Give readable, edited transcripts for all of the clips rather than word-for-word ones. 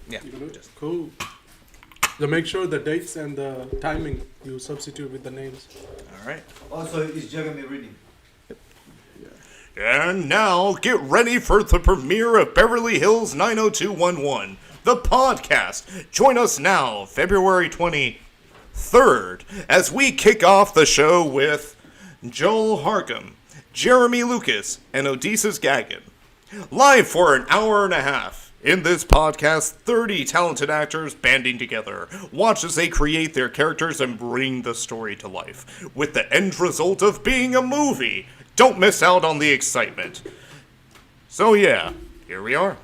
Yeah. You can do it. Cool. So make sure the dates and the timing you substitute with the names. All right. Also, is Jeremy reading? And now, get ready for the premiere of Beverly Hills 90211, the podcast. Join us now, February 23rd, as we kick off the show with Joel Harkham, Jeremy Lucas, and Odysseus Gagin. Live for an hour and a half. In this podcast, 30 talented actors banding together. Watch as they create their characters and bring the story to life, with the end result of being a movie. Don't miss out on the excitement. So yeah, here we are.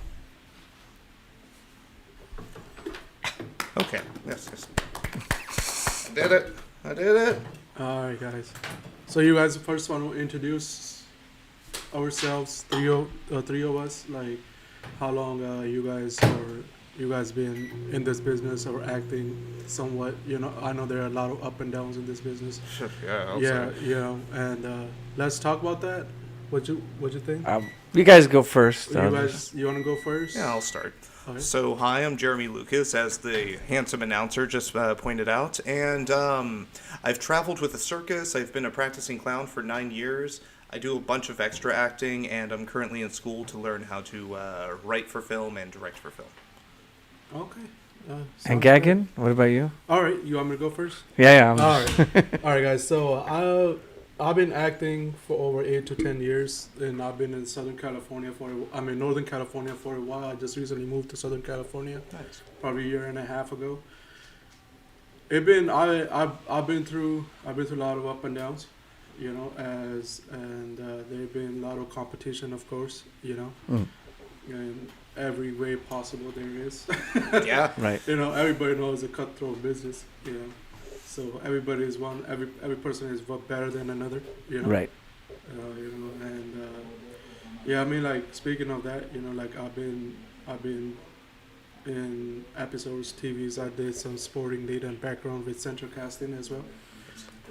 Okay, yes. I did it. Alright, guys. So you guys first want to introduce ourselves, three of us, like how long you guys been in this business or acting somewhat. I know there are a lot of up and downs in this business. Yeah, and let's talk about that. What you think? You guys go first. You want to go first? Yeah, I'll start. Okay. So, hi, I'm Jeremy Lucas, as the handsome announcer just pointed out, and I've traveled with a circus. I've been a practicing clown for 9 years. I do a bunch of extra acting, and I'm currently in school to learn how to write for film and direct for film. Okay. And Gagin, what about you? All right, you want me to go first? Yeah. All right, guys. So I've been acting for over 8 to 10 years, and I've been in Northern California for a while. I just recently moved to Southern California, probably a year and a half ago. I've been through a lot of up and downs, and there've been a lot of competition, of course, in every way possible there is. Yeah, right. Everybody knows a cutthroat business, So everybody is every person is better than another, Right. Speaking of that, I've been in episodes, TVs. I did some sporting lead and background with Central Casting as well.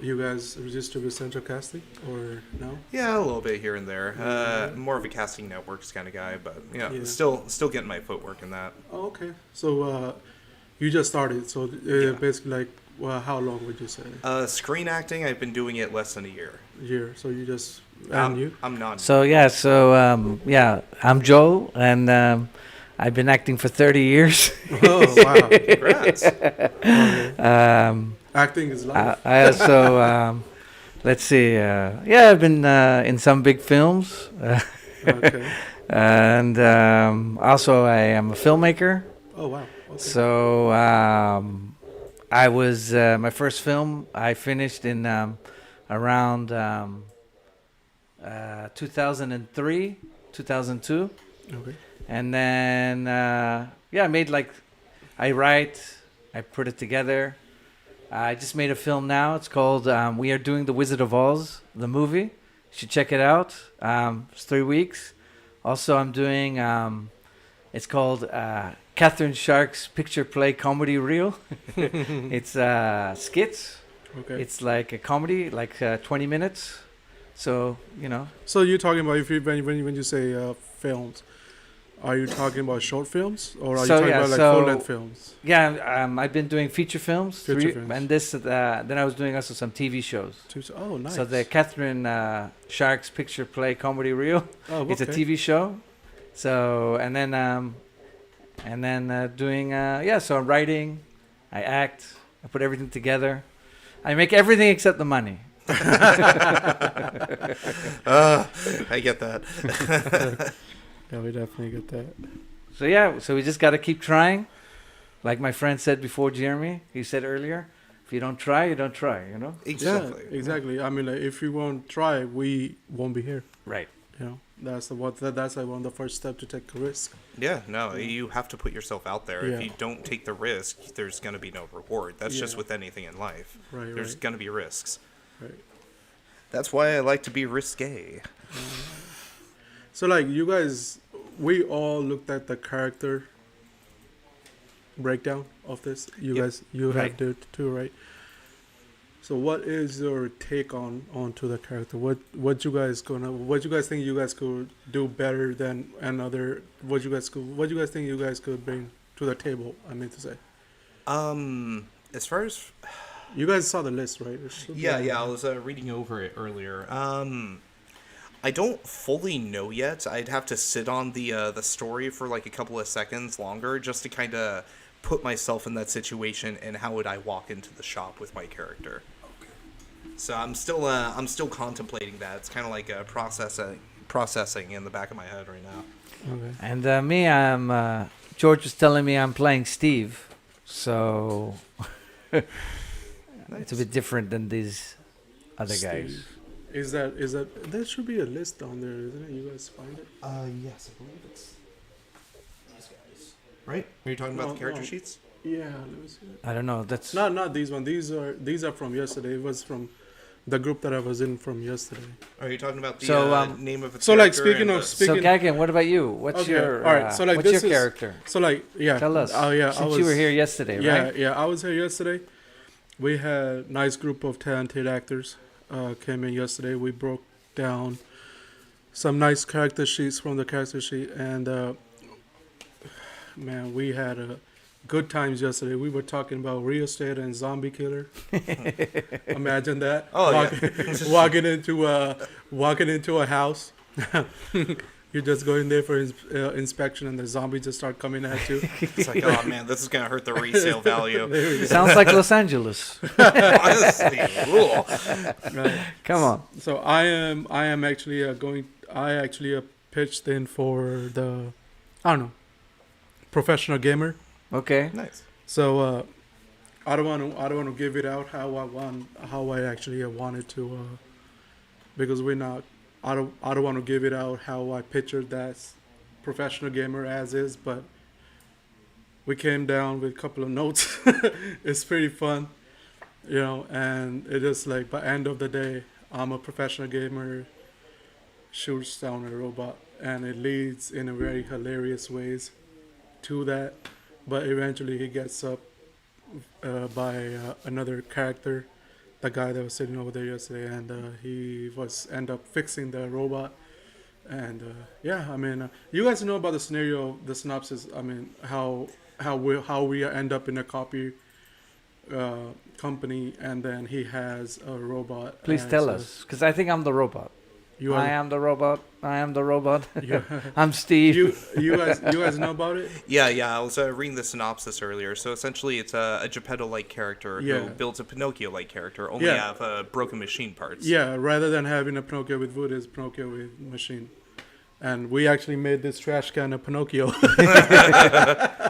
You guys registered with Central Casting or no? Yeah, a little bit here and there. More of a casting networks kind of guy, but still getting my footwork in that. Oh, okay. So you just started. So basically, how long would you say? Screen acting, I've been doing it less than a year. So you just I'm not. I'm Joel, and I've been acting for 30 years. Oh wow! Congrats. Okay. Acting is life. I also, let's see, I've been in some big films. Okay. And also I am a filmmaker. Oh, wow. Okay. So I was, my first film I finished in around 2003, 2002. Okay. And then, I made I write, I put it together. I just made a film now. It's called We Are Doing the Wizard of Oz, the movie. You should check it out. It's 3 weeks. Also, I'm doing, it's called Catherine Shark's Picture Play Comedy Reel. It's skits. Okay. It's like a comedy, 20 minutes. So, So you're talking about when you say films, are you talking about short films or are you talking about full-length films? Yeah, I've been doing feature films. Films. And then I was doing also some TV shows. Oh, nice. So the Catherine Shark's Picture Play Comedy Reel. Oh, okay. It's a TV show. So and then doing so I'm writing, I act, I put everything together. I make everything except the money. I get that. Yeah, we definitely get that. So we just got to keep trying. Like my friend said before, Jeremy, he said earlier, if you don't try, you don't try, Exactly. Yeah, exactly. I mean, if we won't try, we won't be here. Right. That's one of the first steps to take a risk. Yeah, no, you have to put yourself out there. Yeah. If you don't take the risk, there's going to be no reward. That's just with anything in life. Right, There's going to be risks. Right. That's why I like to be risque. So, you guys, we all looked at the character breakdown of this. You have to too, right? So, what is your take onto the character? What you guys think you guys could do better than another? What you guys think you guys could bring to to the table. I mean to say. As far as You guys saw the list, right? It should be yeah, on yeah, I there. was reading over it earlier. I don't fully know yet. I'd have to sit on the story for like a couple of seconds longer just to kind of put myself in that situation and how would I walk into the shop with my character. So I'm still contemplating that. It's kind of like processing in the back of my head right now. Okay. And me, I'm George was telling me I'm playing Steve, so it's a bit different than these other guys. Steve. Is that there should be a list on there, isn't it? You guys find it? Yes, I believe it's these guys. Right? Are you talking about No, the character no. sheets? Yeah, let me see it. I don't know. That's Not these ones. These are from yesterday. It was from the group that I was in from yesterday. Are you talking about the So, name of a So like character speaking and of the- so. speaking. Gagan, what about you? What's Okay, your all right, so, like, what's your this is- character? So like yeah. Tell us. Oh yeah. Since you were here yesterday, Yeah, right? yeah. I was here yesterday. We had a nice group of talented actors came in yesterday. We broke down some nice character sheets from the character sheet, and man, we had good times yesterday. We were talking about real estate and zombie killer. Imagine that. Oh, yeah. Walking into a house. You're just going there for inspection, and the zombies just start coming at you. It's like, oh man, this is gonna hurt the resale value. There we go. Sounds like Los Angeles. Honestly, cool. Right. Come on. So I am actually pitched in for the, I don't know, professional gamer. Okay. Nice. So I don't want to give it out how I actually wanted to, because we're not. I don't want to give it out how I pictured that professional gamer as is, but we came down with a couple of notes. It's pretty fun, and it is like by end of the day, I'm a professional gamer, shoots down a robot, and it leads in a very hilarious ways to that, but eventually he gets up by another character, the guy that was sitting over there yesterday, and he was end up fixing the robot. And yeah, I mean, you guys know about the scenario, the synopsis. I mean, how we end up in a copy company, and then he has a robot. Please as tell a- us, because I think I'm the robot. You I are, am the robot. I am the robot. you, I'm Steve. you guys know about it? Yeah, I was reading the synopsis earlier. So essentially, it's a Geppetto-like character Yeah. who builds a Pinocchio-like character, only Yeah. have broken machine parts. Yeah, rather than having a Pinocchio with wood, is Pinocchio with machine. And we actually made this trash can a Pinocchio.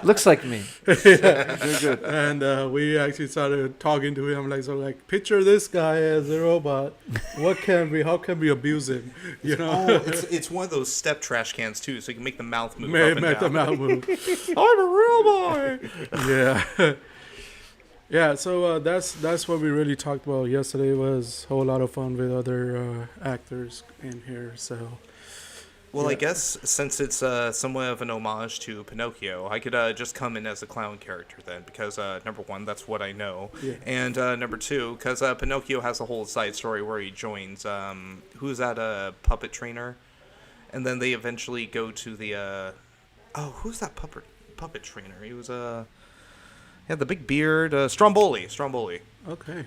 Looks like me. You're good. And we actually started talking to him like, picture this guy as a robot. How can we abuse him? Oh, it's one of those step trash cans too, so you can make the mouth move Make up and the down. mouth move. I'm a robot. Yeah. Yeah, so that's what we really talked about yesterday. Was a whole lot of fun with other actors in here. So Well, I Yeah. guess since it's somewhat of an homage to Pinocchio, I could just come in as a clown character then, because number one, that's what I know, Yeah. and number two, because Pinocchio has a whole side story where he joins who's that puppet trainer, and then they eventually go to the who's that puppet trainer? He was he had the big beard, Stromboli. okay.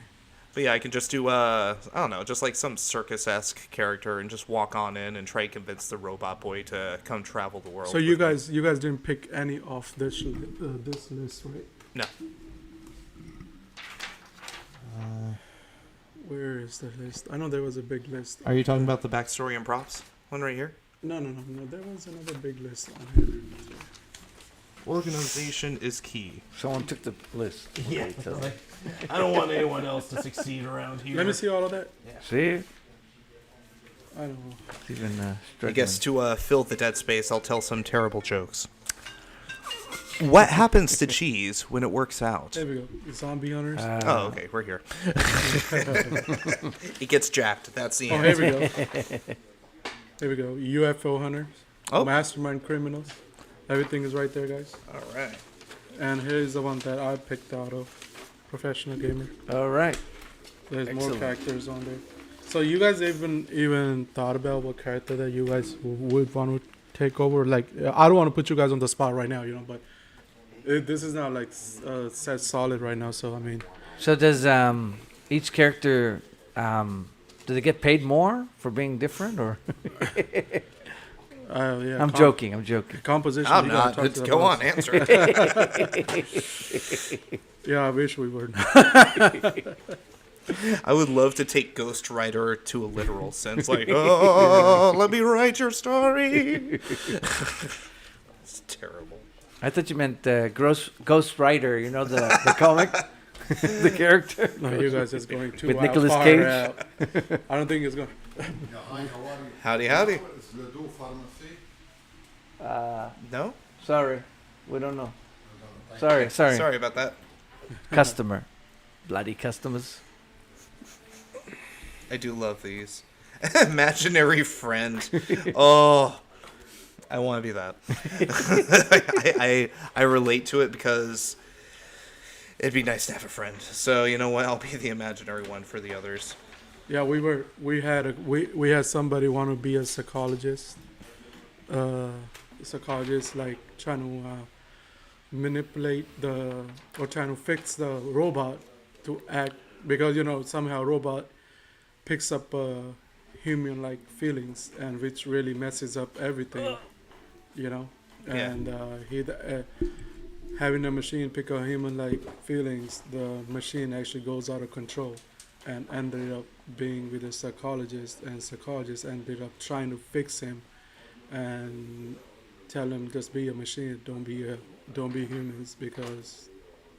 But yeah, I can just do, I don't know, just like some circus-esque character and just walk on in and try to convince the robot boy to come travel the world. So you with me. guys didn't pick any off this list, right? No. Where is the list? I know there was a big list. Are you talking about the backstory and props? One right here? No. There was another big list on here. Organization is key. Someone took the list. Yeah. Okay, tell me. I don't want anyone else to succeed around here. Let me see all of that. See? I don't know. It's even I struggling. guess to fill the dead space, I'll tell some terrible jokes. What happens to cheese when it works out? There we go. Zombie hunters. Oh, okay, we're here. It gets jacked. That's the Oh, end. here we go. Here we go. UFO hunters. Oh. Mastermind criminals. Everything is right there, guys. All right. And here's the one that I picked out of. Professional gamer. All right. There's Excellent. more characters on there. So you guys even thought about what character that you guys would want to take over? Like, I don't want to put you guys on the spot right now, but This is not like set solid right now. So I mean, So does each character do they get paid more for being different or? yeah. I'm joking. I'm joking. Composition. I'm you gotta not. talk to the Go boss. on, answer it. Yeah, I wish we were. I would love to take Ghost Rider to a literal sense. Like, oh, let me write your story. It's terrible. I thought you meant Ghost Rider. You know the comic, the character. No, you guys is going too With out, Nicolas far Cage? out. I don't think it's going. Yeah, hi, how are you? Howdy, howdy. It's the Do Pharmacy. No? Sorry, we don't know. Sorry. Sorry about that. Customer, bloody customers. I do love these. Imaginary friend. Oh, I want to be that. I relate to it because it'd be nice to have a friend. So you know what? I'll be the imaginary one for the others. Yeah, we had somebody want to be a psychologist. Psychologist like trying to manipulate or trying to fix the robot to act because somehow robot picks up human like feelings and which really messes up everything, and having a machine pick up human like feelings, the machine actually goes out of control and ended up being with a psychologist, and psychologist ended up trying to fix him and tell him just be a machine, don't be humans because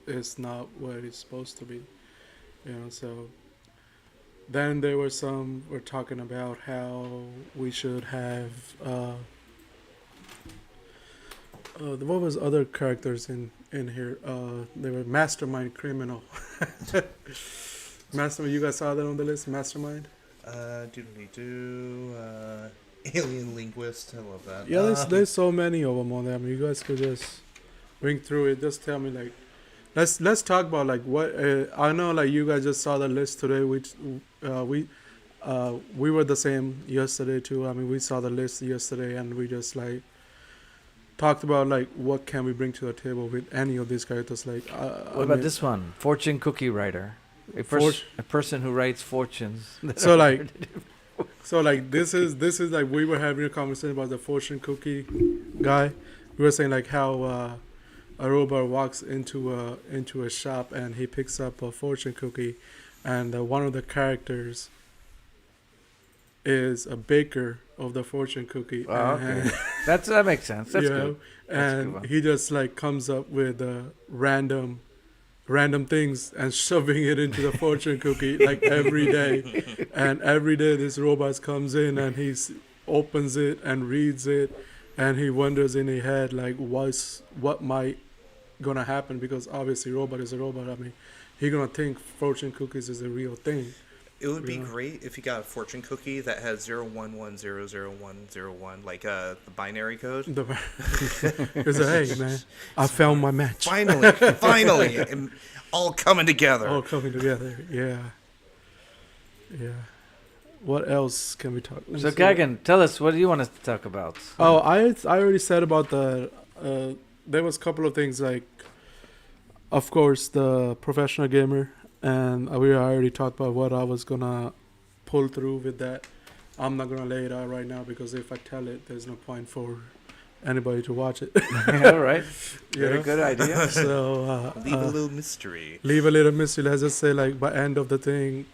it's not what it's supposed to be, so then there were we're talking about how we should have what was other characters in here? They were Mastermind Criminal. Mastermind, you guys saw that on the list? Mastermind? Alien Linguist. I love that. Yeah, there's so many of them on there. I mean, you guys could just ring through it. Just tell me, like, let's talk about, like, what... I know, like, you guys just saw the list today, which we were the same yesterday, too. I mean, we saw the list yesterday, and we just, like, talked about, like, what can we bring to the table with any of these characters. Like, What about this one? Fortune cookie writer. A person who writes fortunes. So like this is like we were having a conversation about the fortune cookie guy. We were saying like how a robot walks into a shop and he picks up a fortune cookie, and one of the characters is a baker of the fortune cookie. Oh, okay. That makes sense. That's good. And he just like comes up with random things and shoving it into the fortune cookie like every day. And every day this robot comes in and he opens it and reads it, and he wonders in his head like what might gonna happen, because obviously robot is a robot. I mean, he gonna think fortune cookies is a real thing. It would be great if you got a fortune cookie that has 011000101, like the binary code. It's hey man, I found my match. Finally, and all coming together. All coming together. Yeah. What else can we talk? So Gagan, tell us, what do you want us to talk about? Oh, I already said about the. There was a couple of things, like, of course, the professional gamer. And we already talked about what I was going to pull through with that. I'm not going to lay it out right now, because if I tell it, there's no point for anybody to watch it. All right. Very good idea. So leave a little mystery. Leave a little mystery. Let's just say, like, by end of the thing,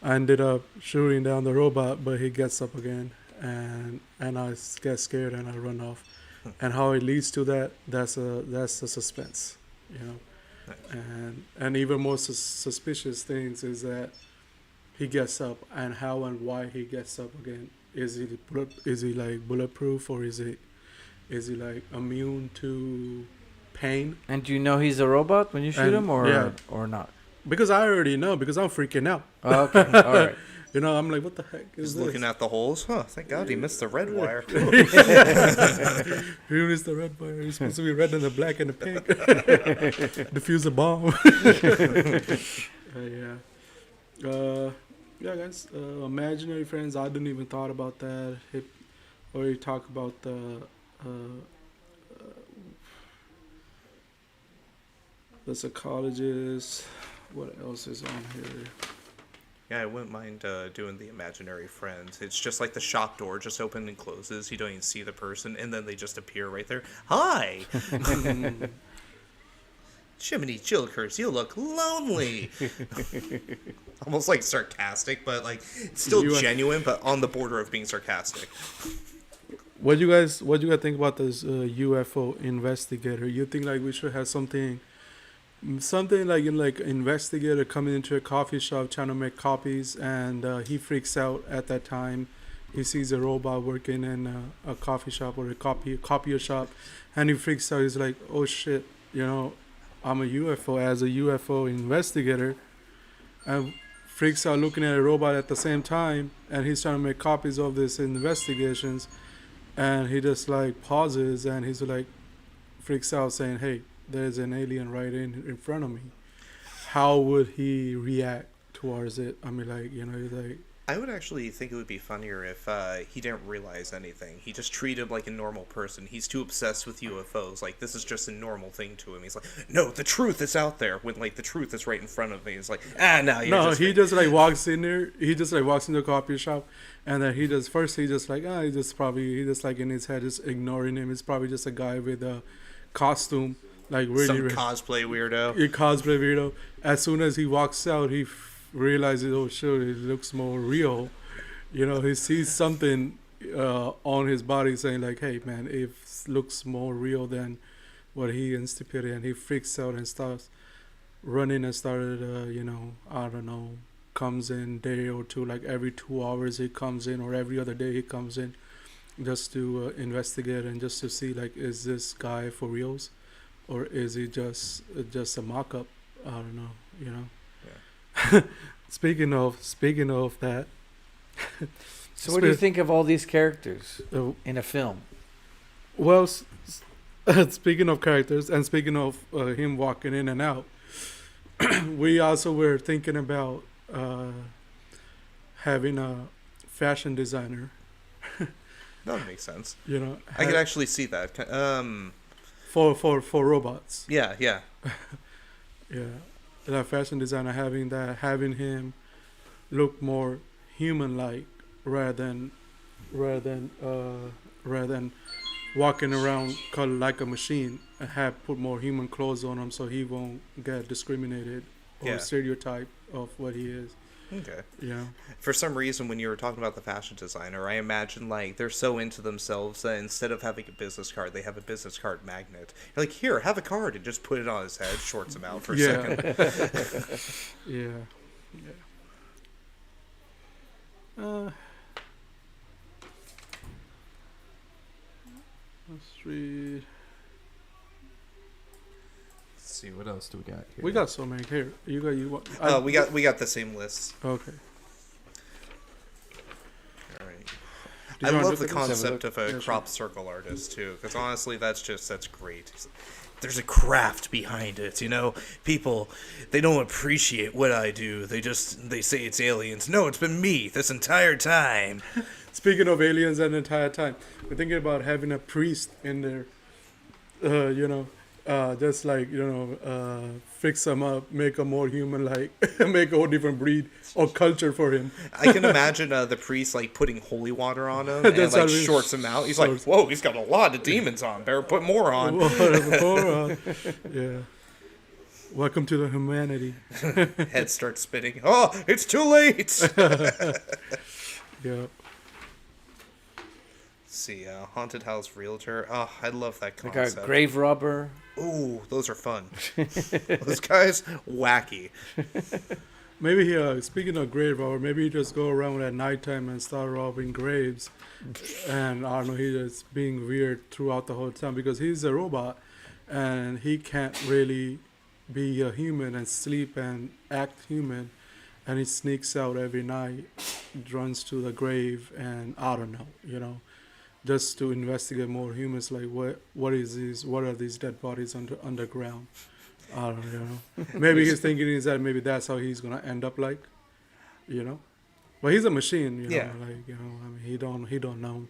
I ended up shooting down the robot, but he gets up again. And I get scared and I run off. And how it leads to that, that's a suspense, And even more suspicious things is that he gets up, and how and why he gets up again. Is he like bulletproof, or is he like immune to pain? And do you know he's a robot when you shoot him, or not? Because I already know, because I'm freaking out. Oh, okay, all right. I'm like, what the heck is this? Looking at the holes. Huh, thank God he missed the red wire. He missed the red wire. He's supposed to be red and the black and the pink. Defuse a bomb. Yeah, guys. Imaginary friends, I didn't even thought about that. Or you talk about the the psychologist. What else is on here? Yeah, I wouldn't mind doing the imaginary friends. It's just like the shop door just opens and closes. You don't even see the person, and then they just appear right there. Hi! Jiminy Jilkers, you look lonely. Almost like sarcastic, but like still genuine, but on the border of being sarcastic. What do you guys think about this UFO investigator? You think like we should have something like investigator coming into a coffee shop trying to make copies, and he freaks out at that time. He sees a robot working in a coffee shop or a copier shop, and he freaks out. He's like, "Oh shit, I'm a UFO." As a UFO investigator, and freaks out looking at a robot at the same time, and he's trying to make copies of this investigations, and he just like pauses and he's like freaks out saying, "Hey, there's an alien right in front of me." How would he react towards it? I mean, like, he's like, I would actually think it would be funnier if he didn't realize anything. He just treated like a normal person. He's too obsessed with UFOs. Like, this is just a normal thing to him. He's like, no, the truth is out there. When, like, the truth is right in front of me. He's like, no, you're just... he just, like, walks in there. He just, like, walks into the coffee shop. And then he just like, he just, like, in his head, just ignoring him. It's probably just a guy with a costume. Like, really... Some cosplay weirdo. A cosplay weirdo. As soon as he walks out, he realizes, oh shit, it looks more real. He sees something on his body saying like, hey man, it looks more real than what he anticipated, and he freaks out and starts running and started I don't know, comes in day or two, like every 2 hours he comes in, or every other day he comes in, just to investigate and just to see like, is this guy for reals or is he just a mock-up? I don't know, Yeah. Speaking of that. So what do you think of all these characters in a film? Well, speaking of characters and speaking of him walking in and out, we also were thinking about having a fashion designer. That would make sense. I could actually see that. For robots. Yeah. Yeah. That fashion designer having him look more human-like rather than walking around like a machine, and put more human clothes on him so he won't get discriminated or stereotyped of what he is. Okay. Yeah. For some reason, when you were talking about the fashion designer, I imagine like they're so into themselves that instead of having a business card, they have a business card magnet. You're like, here, have a card, and just put it on his head, shorts him out for a second. Yeah. Let's read. Let's see, what else do we got here? We got so many here. We got the same list. Okay. All right. I love the concept of a crop circle artist too, because honestly, that's great. There's a craft behind it, People, they don't appreciate what I do. They say it's aliens. No, it's been me this entire time. Speaking of aliens, the entire time, we're thinking about having a priest in there. Just like fix him up, make him more human, like make a whole different breed or culture for him. I can imagine the priest like putting holy water on him and like shorts him out. He's like, whoa, he's got a lot of demons on. Better put more on. Yeah. Welcome to the humanity. Head starts spinning. Oh, it's too late. Yeah. See, haunted house realtor. Oh, I love that concept. Like a grave robber. Ooh, those are fun. Those guys, wacky. Maybe speaking of grave robber, maybe he just go around at nighttime and start robbing graves, and I don't know, he's just being weird throughout the whole time because he's a robot, and he can't really be a human and sleep and act human, and he sneaks out every night, runs to the grave, and I don't know, just to investigate more humans, like what are these dead bodies underground? I don't know. Maybe he's thinking is that maybe that's how he's gonna end up like, But he's a machine, Yeah. I mean, he don't know.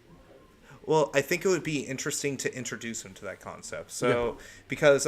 Well, I think it would be interesting to introduce him to that concept. So, because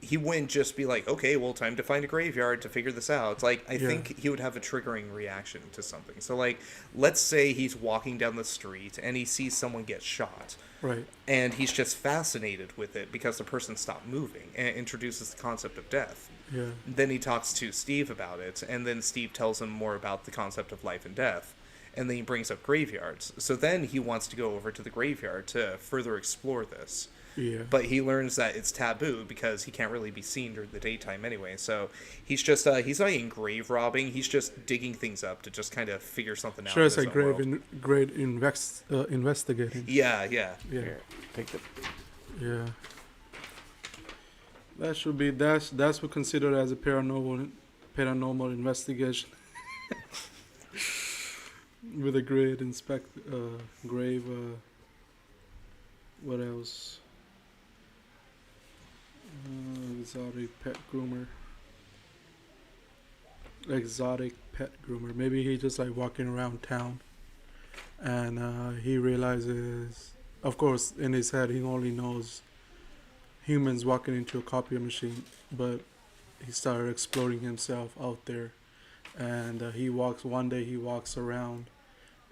he wouldn't just be like, okay, well, time to find a graveyard to figure this out. It's like, I think he would have a triggering reaction to something. So, like, let's say he's walking down the street and he sees someone get shot. Right. And he's just fascinated with it because the person stopped moving, and it introduces the concept of death. Yeah. Then he talks to Steve about it, and then Steve tells him more about the concept of life and death. And then he brings up graveyards. So then he wants to go over to the graveyard to further explore this. Yeah. But he learns that it's taboo because he can't really be seen during the daytime anyway. So he's just, he's not even grave robbing. He's just digging things up to just kind of figure something out. Sure, it's in like his own world. great investigating. Yeah. Here, take the. Yeah. That should be, that's what considered as a paranormal investigation. With a grave what else? Exotic pet groomer. Maybe he just like walking around town, and he realizes, of course, in his head he only knows humans walking into a copy machine, but he started exploring himself out there, and one day he walks around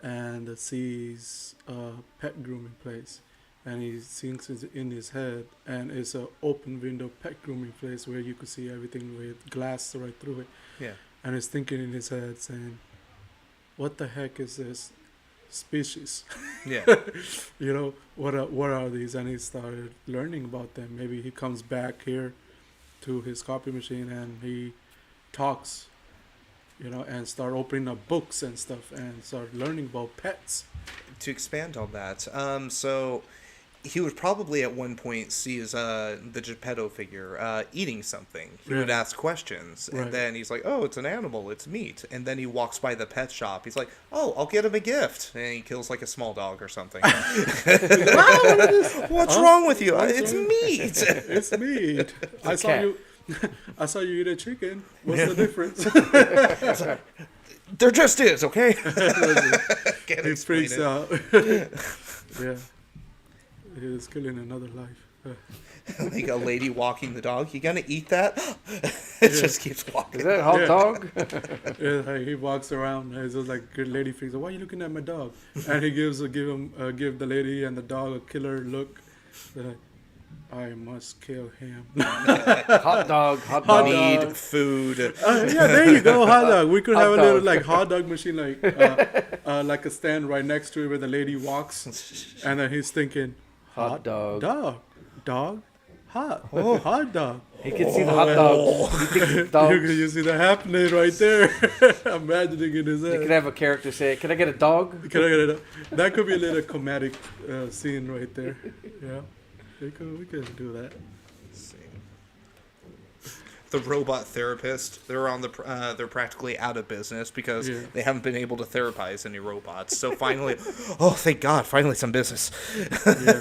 and sees a pet grooming place, and he thinks it's in his head, and it's an open window pet grooming place where you could see everything with glass right through it. Yeah. And he's thinking in his head saying, what the heck is this species? Yeah. You know, what are these? And he started learning about them. Maybe he comes back here to his copy machine and he talks, you know, and start opening up books and stuff and start learning about pets. To expand on that, so he would probably at one point see his the Geppetto figure eating something. He would ask questions, and then he's like, "Oh, it's an animal. It's meat." And then he walks by the pet shop. He's like, "Oh, I'll get him a gift," and he kills like a small dog or something. What's wrong with you? It's meat. It's meat. I saw you eat a chicken. What's the difference? There just is, okay? He freaks out. Yeah. He is killing another life. Like a lady walking the dog. You gonna eat that? It just keeps walking. Is that a hot dog? Yeah, like he walks around and it's just like good lady freaks out. Why are you looking at my dog? And he give the lady and the dog a killer look. They're like, I must kill him. Hot dog. Meat, food. Yeah, there you go, hot dog. We could Hot have a dog. little like hot dog machine, like a stand right next to it where the lady walks, and then he's thinking, Hot dog. dog, hot dog. He can see the hot dog. He thinks it's dogs. You see that happening right there. Imagining in his You head. could have a character say, "Can I get a dog?" Can I get it? That could be a little comedic scene right there. Yeah, we could do that. The robot therapist, they're practically out of business because they haven't been able to therapize any robots. So finally, oh thank God, finally some business.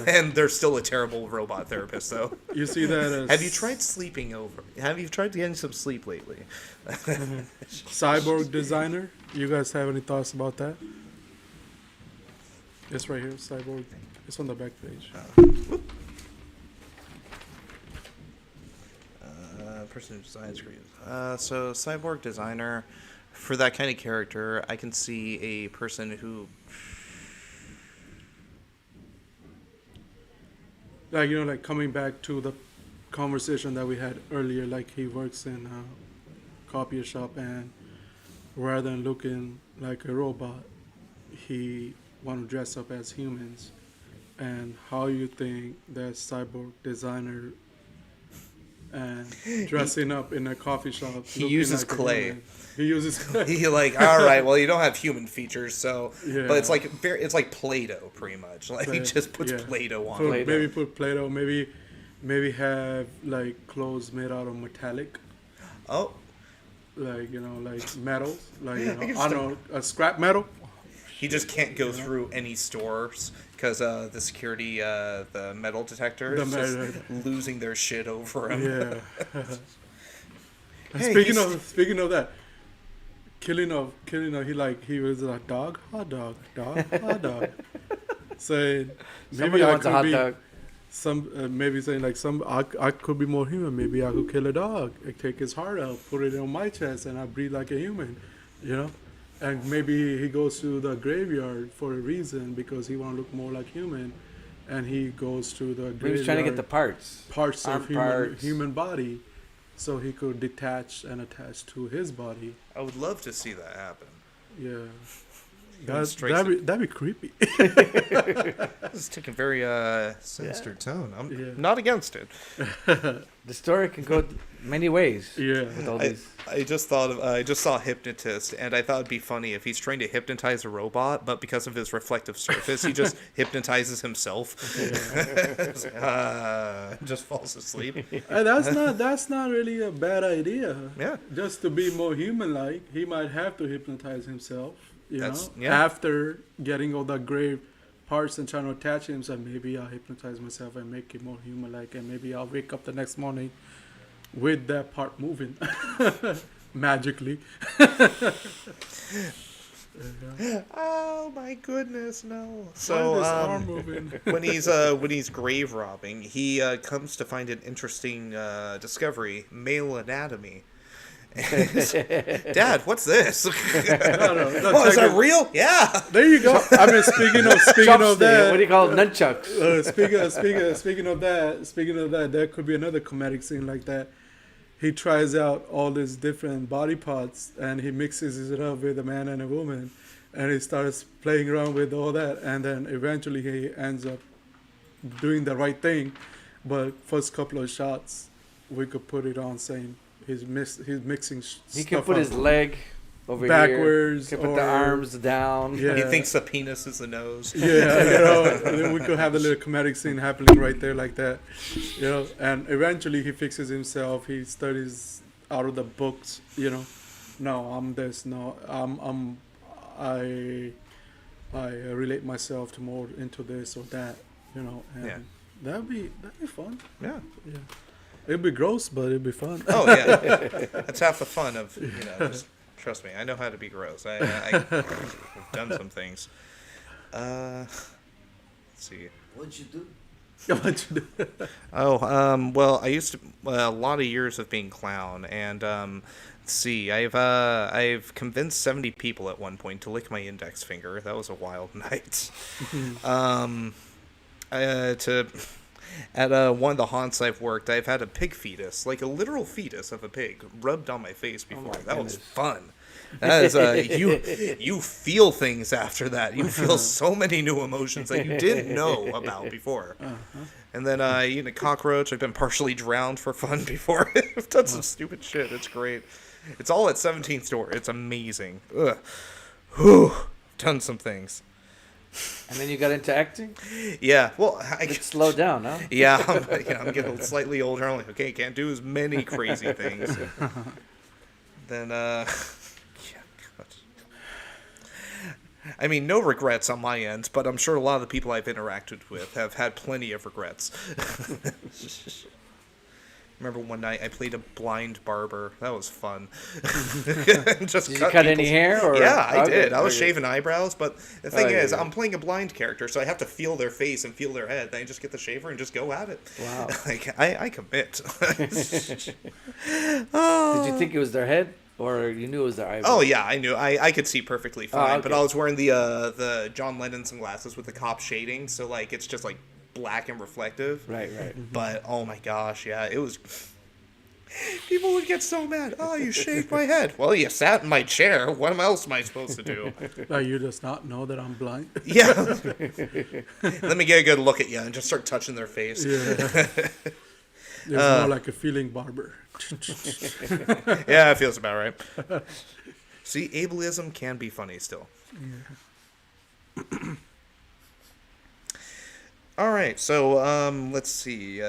And they're still a terrible robot therapist though. You see that as Have you tried sleeping over? Have you tried getting some sleep lately? cyborg designer? You guys have any thoughts about that? It's right here, cyborg. It's on the back page. Person who designs creative. So cyborg designer, for that kind of character, I can see a person who, Like, you know, like coming back to the conversation that we had earlier, like he works in a copy shop, and rather than looking like a robot, he want to dress up as humans. And how you think that cyborg designer and dressing up in a coffee shop? He uses like a clay. human. He uses clay. he like, all right, well you don't have human features, so, Yeah. but it's like it's like Play-Doh pretty much. Like he just puts Play-Doh on. it. Maybe put Play-Doh. Maybe have like clothes made out of metallic. Oh, Like, you know, like metals, like, you I can know, I don't know, a scrap metal. he just can't go through any stores because the security, the metal detector is just losing their shit over him. Yeah. Hey, speaking of that, killing of he was a dog, hot dog, hot dog. saying Somebody maybe I wants a could hot be dog. maybe saying like I could be more human. Maybe I could kill a dog, like, take his heart out, put it on my chest, and I breathe like a human, you know. And maybe he goes to the graveyard for a reason because he want to look more like human, and he goes to the graveyard. He was trying to get the parts. parts arm of parts. human body, so he could detach and attach to his body. I would love to see that happen. Yeah. Human strikes That'd be creepy. This is taking a very sinister tone. I'm Yeah. not against it. The story can go many ways. Yeah. With all I, these. I just thought of, I just saw Hypnotist, and I thought it'd be funny if he's trying to hypnotize a robot, but because of his reflective surface, he just hypnotizes himself. Just falls asleep. And that's not really a bad idea. Yeah. Just to be more human-like, he might have to hypnotize himself. You That's- know, yeah. after getting all the grave parts and trying to attach himself, maybe I'll hypnotize myself and make it more human-like, and maybe I'll wake up the next morning with that part moving magically. Oh my goodness, no. Why So is this arm moving? when he's grave robbing, he comes to find an interesting discovery: male anatomy. Dad, what's this? No, Oh, is that real? Yeah. There you go. I mean, speaking of Chopstick. that, What do you call it? Nunchucks. speaking of that, there could be another comedic scene like that. He tries out all these different body parts and he mixes it up with a man and a woman, and he starts playing around with all that, and then eventually he ends up doing the right thing. But first couple of shots, we could put it on saying he's mixing. He can stuff put up his leg over backwards. here. He can put the or- arms down. Yeah. He thinks the penis is the nose. Yeah, you know, and then we could have a little comedic scene happening right there like that, you know, and eventually he fixes himself, he studies out of the books, you know, no, I'm this, no, I relate myself to more into this or that, you know, and Yeah. that'd be fun. Yeah. Yeah. It'd be gross, but it'd be fun. Oh yeah. That's half the fun of just trust me. I know how to be gross. I've done some things. Let's see. What'd you do? What you do? Oh, well, I used to a lot of years of being clown, and let's see, I've convinced 70 people at one point to lick my index finger. That was a wild night. At one of the haunts I've worked, I've had a pig fetus, like a literal fetus of a pig, rubbed on my face before. That was fun. That is you feel things after that. You feel so many new emotions that you didn't know about before. And then eating a cockroach. I've been partially drowned for fun before. I've done some stupid shit. It's great. It's all at 17th store. It's amazing. Ugh. Whew. Done some things. And then you got into acting? Yeah. Well, I It slowed down, huh? Yeah, I'm getting slightly older. I'm like, okay, can't do as many crazy things. Then, yeah, God. I mean, no regrets on my end, but I'm sure a lot of the people I've interacted with have had plenty of regrets. Remember one night I played a blind barber. That was fun. Just Did you cut any people's- hair? Or? Yeah, I Okay, did. I was okay. shaving eyebrows, but the thing yeah, is, yeah. I'm playing a blind character, so I have to feel their face and feel their head. Then I just get the shaver and just go at it. Wow. Like I commit. Did you think it was their head? Or you knew it was their eyebrow? Oh yeah, I knew. I could see perfectly fine, okay. but I was wearing the John Lennon sunglasses with the cop shading, so like it's just like black and reflective. Right, right. But oh my gosh, yeah, it was. People would get so mad. Oh, you shaved my head. Well, you sat in my chair. What else am I supposed to do? Like, you does not know that I'm blind. Yeah. Let me get a good look at you and just start touching their face. Yeah. It's more like a feeling barber. Yeah, it feels about right. See, ableism can be funny still. All right, so let's see.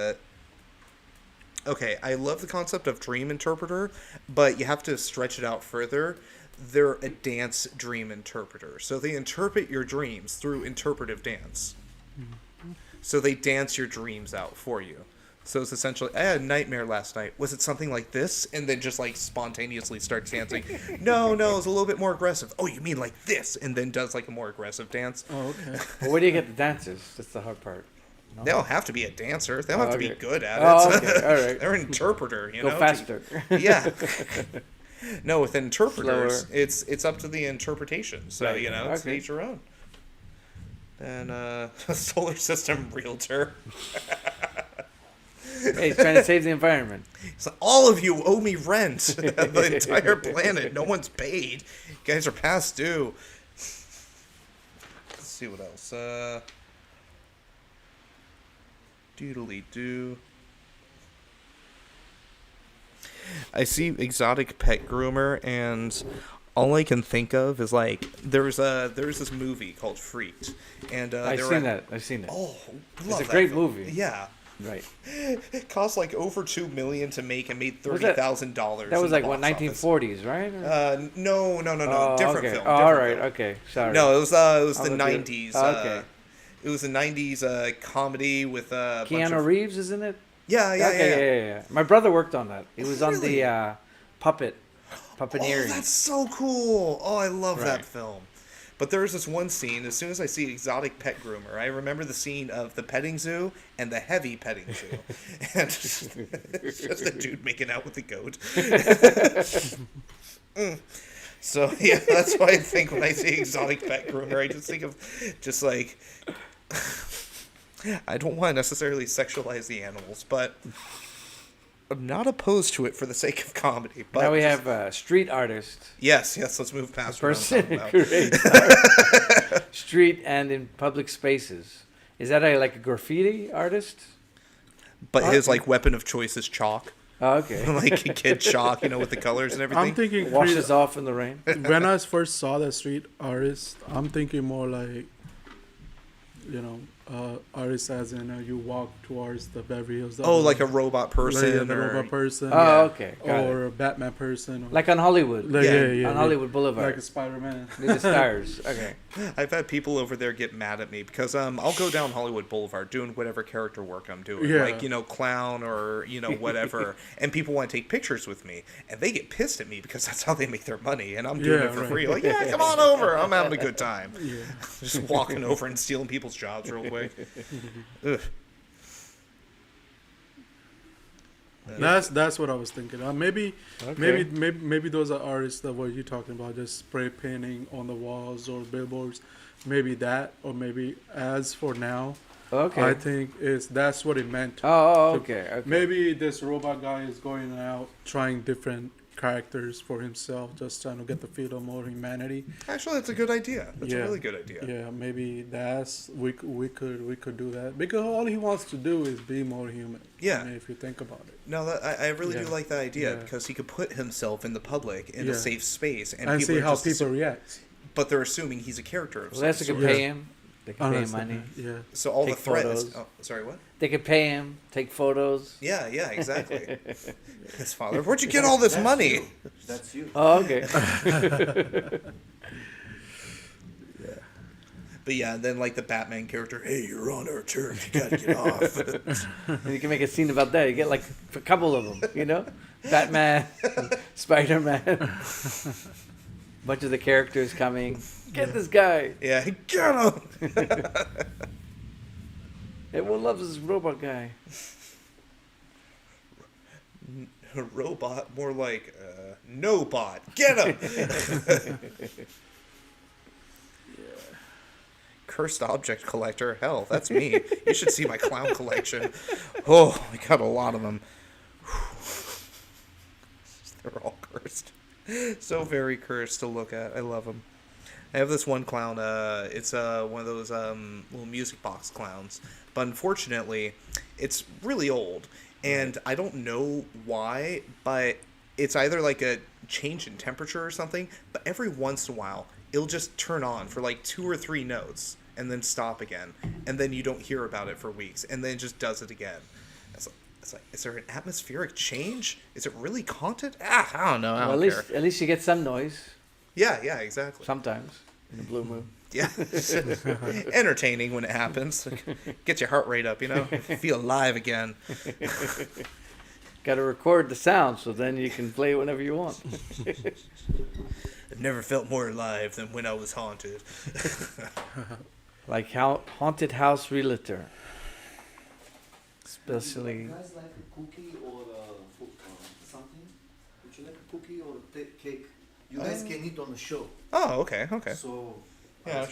Okay, I love the concept of dream interpreter, but you have to stretch it out further. They're a dance dream interpreter, so they interpret your dreams through interpretive dance. So they dance your dreams out for you. So it's essentially, I had a nightmare last night. Was it something like this? And then just like spontaneously starts dancing. No, it was a little bit more aggressive. Oh, you mean like this? And then does like a more aggressive dance. Oh, okay. Well, where do you get the dancers? That's the hard part. No? They don't have to be a dancer. They don't have to be okay. good at it. Oh, okay. All right. They're an interpreter, you Go know? faster. Yeah. No, with interpreters, Slower. it's up to the interpretation. So, Right. you know, it's Okay. each your own. And solar system realtor. Hey, he's trying to save the environment. So all of you owe me rent. The entire planet. No one's paid. You guys are past due. Let's see what else. Doodly doo. I see exotic pet groomer, and all I can think of is like there's this movie called Freaked, and I've seen that. I've seen it. Oh, It's love a that great film. movie. Yeah. Right. It cost like over $2 million to make and made Was that- $30,000. That was in like the what, box office. 1940s, right? Or- No, Oh, different okay. film. Oh, all different right. film. Okay. Sorry. No, it was the I'm looking- 90s. okay. It was a 90s comedy with a bunch Keanu of... Reeves is in it. Yeah. Yeah. My brother worked on that. He was on Really? the puppeteering. Oh, that's so cool. Oh, I love that Right. film. But there was this one scene, as soon as I see exotic pet groomer, I remember the scene of the petting zoo and the heavy petting zoo. And it's just a dude making out with the goat. So, yeah, that's why I think when I see exotic pet groomer, I just think of just like... I don't want to necessarily sexualize the animals, but I'm not opposed to it for the sake of comedy. But Now we have a street artist. Yes, let's move past what I'm Person. talking about. Great. Street and in public spaces. Is that like a graffiti artist? But his like weapon of choice is chalk. Oh, okay. Like a kid chalk, you know, with the colors and everything. I'm thinking Washes off in the rain. when I first saw that street artist, I'm thinking more like, you know, artist as in you walk towards the Beverly Hills. Oh, like a robot person, like a or robot person. Oh, okay. Got Or it. a Batman person. Or Like on Hollywood. like, yeah, On Hollywood Boulevard. Like a Spider-Man. Near the stars. Okay. I've had people over there get mad at me because I'll go down Hollywood Boulevard doing whatever character work I'm doing, Yeah. like, you know, clown or, you know, whatever, and people want to take pictures with me, and they get pissed at me because that's how they make their money, and I'm doing Yeah, it for right. free. Like, yeah, come on over, I'm having a good time. Yeah. Just walking over and stealing people's jobs real quick. Ugh. That's what I was thinking. Maybe Okay. maybe those are artists that what you're talking about, just spray painting on the walls or billboards. Maybe that, or maybe as for now, Okay. I think that's what it meant. Oh, okay. Maybe this robot guy is going out trying different characters for himself, just trying to get the feel of more humanity. Actually, that's a good idea. That's a Yeah. really good idea. Yeah, maybe we could do that because all he wants to do is be more human. Yeah. I mean, if you think about it. No, I really do Yeah. like that idea Yeah. because he could put himself in the public in a Yeah. safe space, and And people see are how just people react. but they're assuming he's a character of Well, some that's a good sort. pay him. They can pay him Honestly, money. yeah. So all Take the threats. photos. Oh, sorry, what? They could pay him, take photos. Yeah, exactly. His father, where'd you get all this money? That's you. Oh, okay. But yeah, and then like the Batman character, hey, you're on our turf, you gotta get off. And you can make a scene about that. You get like a couple of them, you know? Batman, Spider-Man. Bunch of the characters coming. Get this guy. Yeah, get him. Everyone loves this robot guy. A robot, more like no bot. Get him. Cursed object collector. Hell, that's me. You should see my clown collection. Oh, I got a lot of them. They're all cursed. So very cursed to look at. I love them. I have this one clown. It's one of those little music box clowns. But unfortunately, it's really old. And I don't know why, but it's either like a change in temperature or something. But every once in a while, it'll just turn on for like 2 or 3 notes and then stop again. And then you don't hear about it for weeks. And then it just does it again. It's like, is there an atmospheric change? Is it really haunted? I don't know. I Well, don't care. at least you get some noise Yeah, exactly. sometimes in the blue moon. Yeah. Entertaining when it happens. Get your heart rate up, Feel alive again. Got to record the sound so then you can play it whenever you want. I've never felt more alive than when I was haunted. Like haunted house realtor. Especially. You guys like a cookie or something? Would you like a cookie or a cake? You guys can eat on the show. Oh, okay. So Yeah,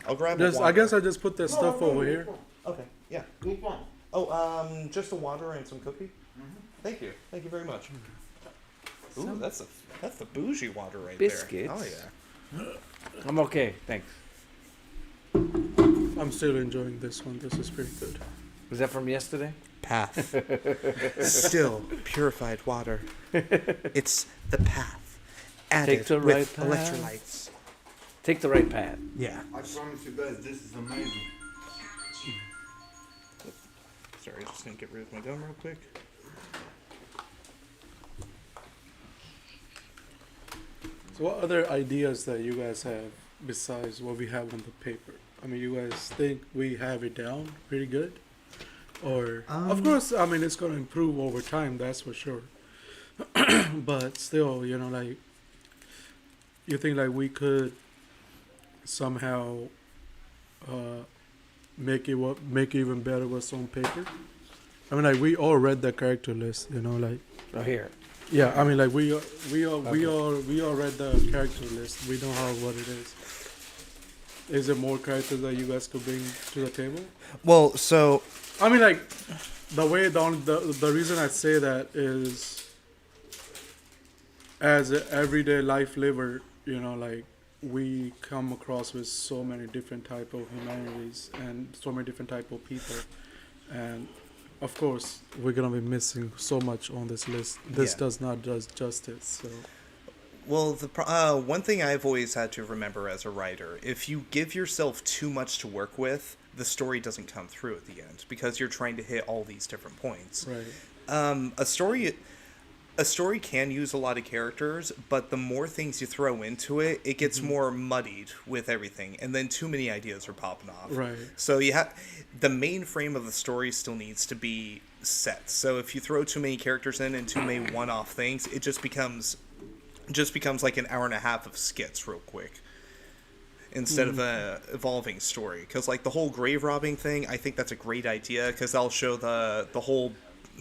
I'll grab Just, water. I guess I just put that stuff over here. Okay, yeah. which one? Oh, just a water and some cookie? Thank you very much. Ooh, that's the bougie water right Biscuits. there. Oh, yeah. I'm okay, thanks. I'm still enjoying this one. This is pretty good. Was that from yesterday? Path. Still purified water. It's the path. Added Take the with right path. electrolytes. Take the right path. Yeah. I promise you guys, this is amazing. Sorry, just gonna get rid of my gum real quick. So what other ideas that you guys have besides what we have on the paper? I mean, you guys think we have it down pretty good? Or, of course, I mean, it's going to improve over time, that's for sure. But still, like, you think like we could somehow make it even better with some paper? I mean, like, we all read the character list, like. Oh, here. Yeah, I mean, like we all read the character list. We know what it is. Is there more characters that you guys could bring to the table? Well, so I mean, like the reason I say that is, as an everyday life liver, like we come across with so many different type of humanities and so many different type of people, and of course, we're gonna be missing so much on this list. This does not do justice. So, well, one thing I've always had to remember as a writer: if you give yourself too much to work with, the story doesn't come through at the end because you're trying to hit all these different points. right. A story can use a lot of characters, but the more things you throw into it, it gets more muddied with everything, and then too many ideas are popping off. Right. So the main frame of the story still needs to be set. So if you throw too many characters in and too many one-off things, it just becomes like an hour and a half of skits real quick instead of a evolving story. Because like the whole grave robbing thing, I think that's a great idea because that'll show the whole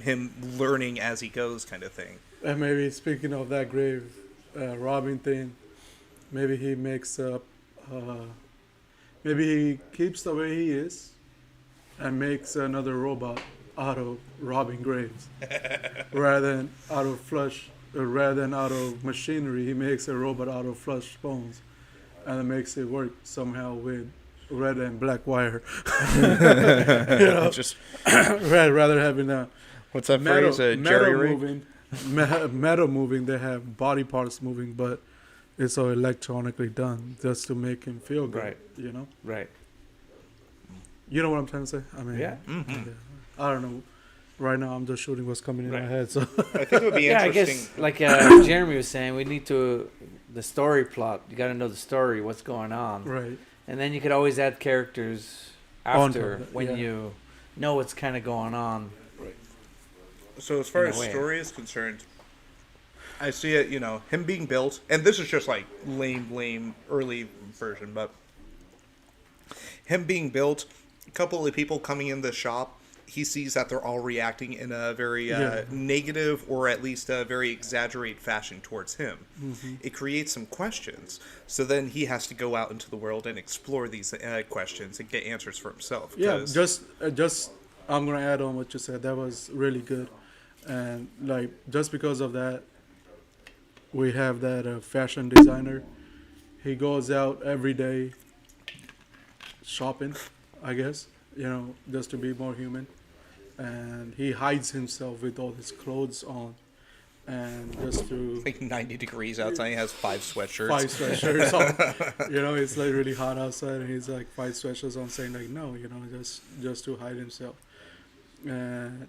him learning as he goes kind of thing. And maybe speaking of that grave robbing thing, maybe he makes up. Maybe he keeps the way he is, and makes another robot out of robbing graves, rather than out of machinery. He makes a robot out of flesh bones, and it makes it work somehow with red and black wire. Just rather having a what's that metal, phrase? A metal jerry rig? moving, metal moving. They have body parts moving, but it's all electronically done just to make him feel good. Right. Right. You know what I'm trying to say? I mean, Yeah. Mm-hmm. I don't know. Right now, I'm just shooting what's coming in my head. So I think it would be Yeah, I interesting. guess like Jeremy was saying, we need the story plot. You got to know the story, what's going on, right. and then you could always add characters Onto after it, when yeah. you know what's kind of going on. So as far In a as way. story is concerned, I see it, him being built, and this is just like lame early version, but him being built, a couple of people coming in the shop, he sees that they're all reacting in a very negative or at least a very exaggerated fashion towards him. Mm-hmm. It creates some questions. So then he has to go out into the world and explore these questions and get answers for himself. Yeah, 'cause- just I'm gonna add on what you said. That was really good, and like just because of that, we have that fashion designer. He goes out every day shopping, I guess, just to be more human, and he hides himself with all his clothes on, and just to like 90 degrees outside, he has 5 sweatshirts. 5 sweatshirts on. It's like really hot outside, and he's like 5 sweatshirts on, saying like no, just to hide himself. And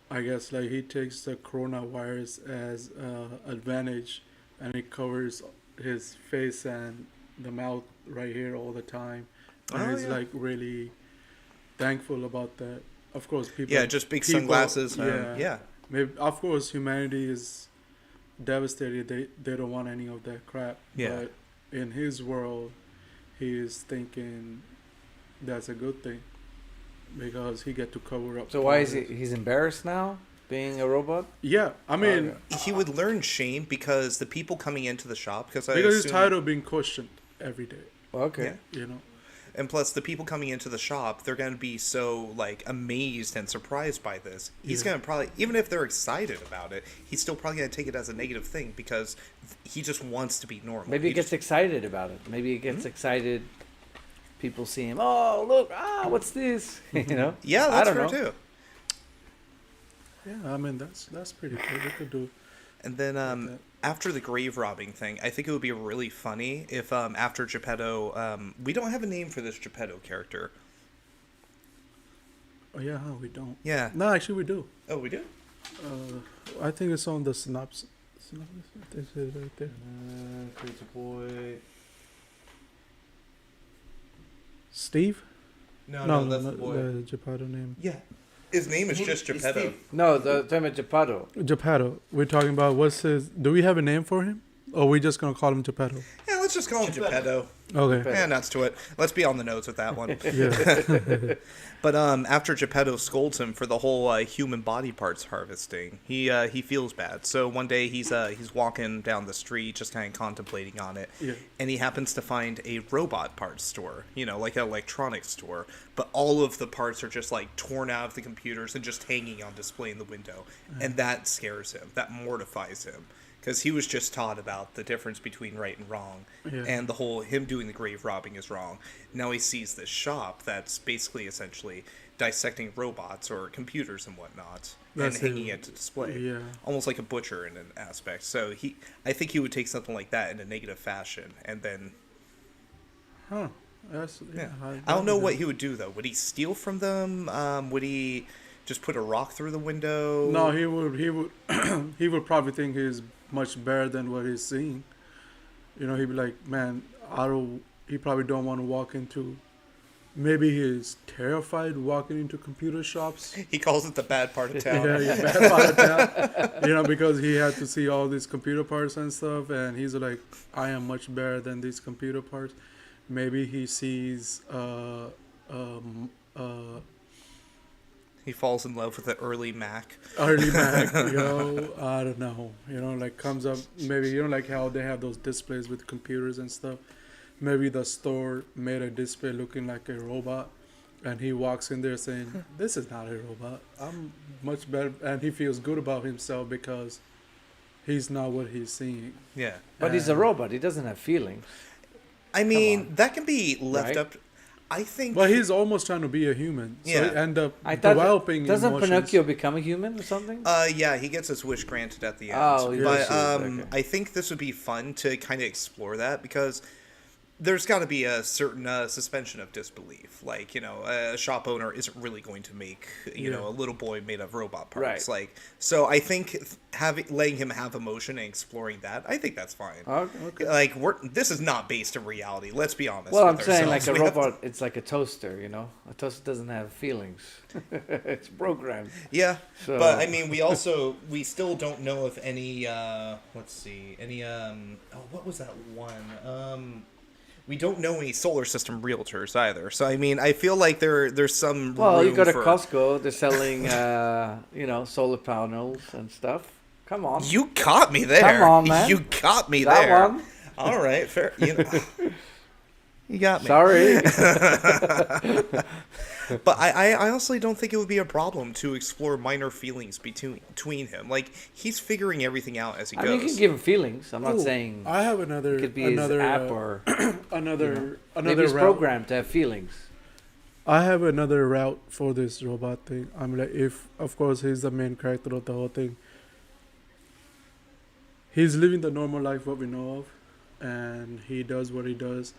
I guess like he takes the coronavirus as advantage, and it covers his face and the mouth right here all the time, and Oh, he's yeah. like really thankful about that. Of course, people. Yeah, just big people- sunglasses. Yeah. Maybe, of course, humanity is devastated. They don't want any of that crap. Yeah. But in his world, he is thinking that's a good thing because he get to cover up. So why is all he? this. He's embarrassed now, being a robot. Yeah, I mean, He would learn shame because the people coming into the shop, because because he's assume- tired of being questioned every day. Okay. Yeah. You know. And plus, the people coming into the shop, they're going to be so, like, amazed and surprised by this. He's Yeah. going to probably, even if they're excited about it, he's still probably going to take it as a negative thing because he just wants to be normal. Maybe he gets excited about it. Maybe he gets excited. People see him. Oh, look! What's this? You know. Yeah, I that's don't true, know. too. Yeah, I mean that's pretty cool. We could do. And then that. after the grave robbing thing, I think it would be really funny if after Geppetto, we don't have a name for this Geppetto character. Oh yeah, we don't. Yeah. No, actually we do. Oh, we do? I think it's on the synopsis. This is right there. Crazy boy. Steve? No, that's the boy. The Geppetto name. Yeah. His name is just It's Geppetto. Steve. No, the term is Geppetto. Geppetto. We're talking about what's his. Do we have a name for him? Or are we just gonna call him Geppetto? Yeah, let's just call him Geppetto. Okay. Yeah, nuts to it. Let's be on the nose with that one. Yeah. But after Geppetto scolds him for the whole human body parts harvesting, he feels bad. So one day he's walking down the street, just kind of contemplating on it, Yeah. and he happens to find a robot parts store, like an electronics store. But all of the parts are just like torn out of the computers and just hanging on display in the window, and that scares him. That mortifies him. Because he was just taught about the difference between right and wrong, Yeah. and the whole him doing the grave robbing is wrong. Now he sees this shop that's basically essentially dissecting robots or computers and whatnot, That's and hanging it. it to display, Yeah. almost like a butcher in an aspect. So I think he would take something like that in a negative fashion, and then Huh. That's, yeah, yeah. I don't know what he would do though. Would he steal from them? Would he just put a rock through the window? No, he would. He would probably think he's much better than what he's seeing. He'd be like, man, he probably don't want to walk into. Maybe he's terrified walking into computer shops. He calls it the bad part of town. Yeah, bad part of town. Because he had to see all these computer parts and stuff, and he's like, I am much better than these computer parts. Maybe he sees He falls in love with the early Mac. early Mac, I don't know, like comes up, maybe, like how they have those displays with computers and stuff. Maybe the store made a display looking like a robot, and he walks in there saying, this is not a robot, I'm much better, and he feels good about himself because he's not what he's seeing. Yeah. But he's a robot. He doesn't have feelings. I mean, that can be left Right? up. I think. But he's almost trying to be a human, so Yeah. he end up I thought. developing Doesn't emotions. Pinocchio become a human or something? Yeah, he gets his wish granted at the end. Oh, he but wishes, okay. I think this would be fun to kind of explore that because there's got to be a certain suspension of disbelief. Like, a shop owner isn't really going to make, a little boy made of robot parts. Right. Like, so I think letting him have emotion and exploring that, I think that's fine. Okay. Like, this is not based in reality. Let's be honest. Well, I'm with saying like ourselves. a We have to- robot, it's like a toaster, A toaster doesn't have feelings. It's programmed. Yeah, So- but I mean, we still don't know if any, let's see, what was that one? We don't know any solar system realtors either. So I mean, I feel like there's some. Well, you room go to for- Costco, they're selling, solar panels and stuff. Come on. You caught me there. Come on, man. You caught me That there. one. All right, fair. You got me. Sorry. But I honestly don't think it would be a problem to explore minor feelings between him. Like he's figuring everything out as he I goes. mean, you can give him feelings. I'm not Oh, saying I have another. it could be another his app uh, or another maybe he's route. programmed to have feelings. I have another route for this robot thing. I'm like, if of course he's the main character of the whole thing. He's living the normal life what we know of, and he does what he does,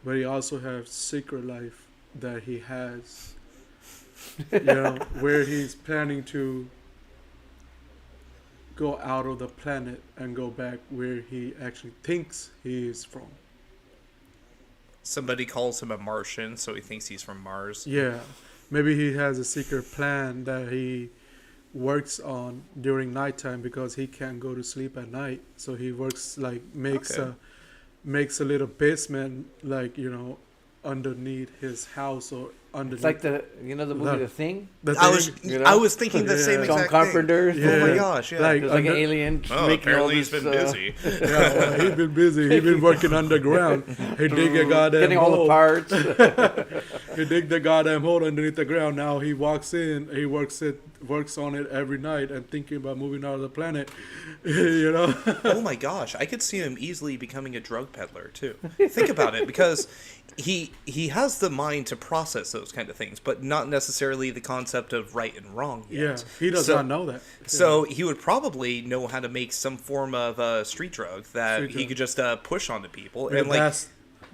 but he also has secret life that he has. Where he's planning to go out of the planet and go back where he actually thinks he is from. Somebody calls him a Martian, so he thinks he's from Mars. Yeah, maybe he has a secret plan that he works on during nighttime because he can't go to sleep at night. So he works like makes a little basement, like, you know, underneath his house or underneath. It's like the movie The Thing. I was thinking the same John exact Carpenter. thing. Yeah. Oh my gosh, yeah. Like, It's like an alien. Oh, making all apparently he's this, been busy. Yeah, well, he's been busy. He's been working underground. He dig a goddamn getting all the hole. parts. He dig the goddamn hole underneath the ground. Now he walks in. He works on it every night and thinking about moving out of the planet. You know. Oh my gosh, I could see him easily becoming a drug peddler too. Think about it, because he has the mind to process those kind of things, but not necessarily the concept of right and wrong yet. Yeah, he does not know that. So he would probably know how to make some form of street drug that Street he drug. could just push onto people, Yeah, and like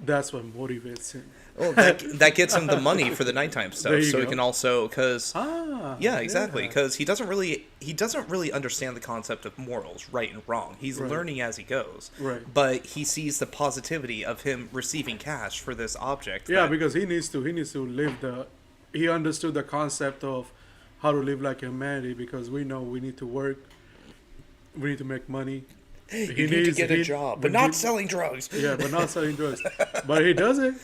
that's what motivates him. well, that gets him the money for the nighttime There stuff. you So he go. can also because Ah, yeah, exactly, because he doesn't really understand the concept of morals, right and wrong. He's Right. learning as he goes. Right. But he sees the positivity of him receiving cash for this object. Yeah, that- because he needs to live he understood the concept of how to live like humanity, because we know we need to work, we need to make money. you need to get a job, but not selling drugs. Yeah, but not selling drugs. But he does it.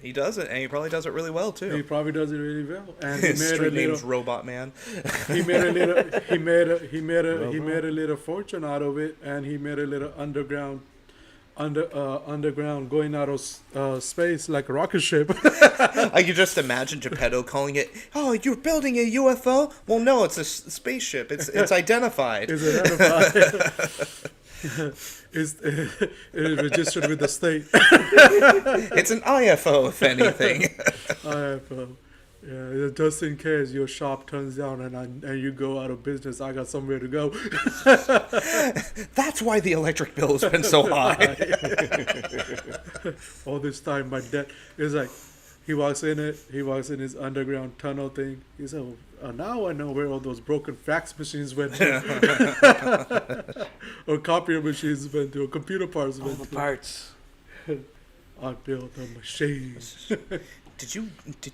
He does it, and he probably does it really well too. He probably does it really well. And he His made a street name's little Robot Man. he made a little fortune out of it, and he made a little underground going out of space like a rocket ship. I could just imagine Geppetto calling it, "Oh, you're building a UFO? Well, no, it's a spaceship. It's identified." Is identified. Is registered with the state. It's an IFO, if anything. Yeah, just in case your shop turns down and you go out of business, I got somewhere to go. That's why the electric bill has been so high. All this time, my dad is like, he walks in his underground tunnel thing. He said, oh, now I know where all those broken fax machines went to, or copier machines went to, or computer parts All went the to. parts. I built a machine. Did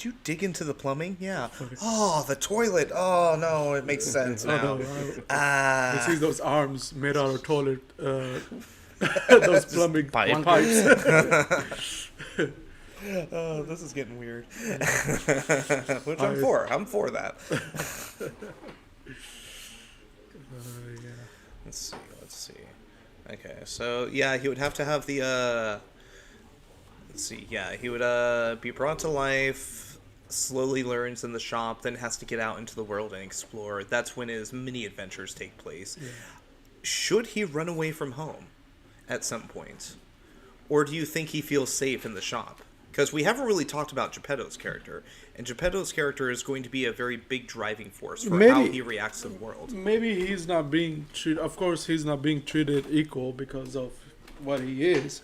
you dig into the plumbing? Yeah. Oh, the toilet. Oh no, it makes sense now. Oh, no, Ah. you see those arms made out of toilet, those plumbing Pipe. pipes. Oh, this is getting weird. Which I'm for. I'm for that. Yeah. Let's see. Okay, so yeah, he would have to have the let's see, yeah, he would be brought to life, slowly learns in the shop, then has to get out into the world and explore. That's when his mini adventures take place. Yeah. Should he run away from home at some point? Or do you think he feels safe in the shop? Because we haven't really talked about Geppetto's character, and Geppetto's character is going to be a very big driving force for how he reacts to the world. Maybe he's not being treated. Of course, he's not being treated equal because of what he is.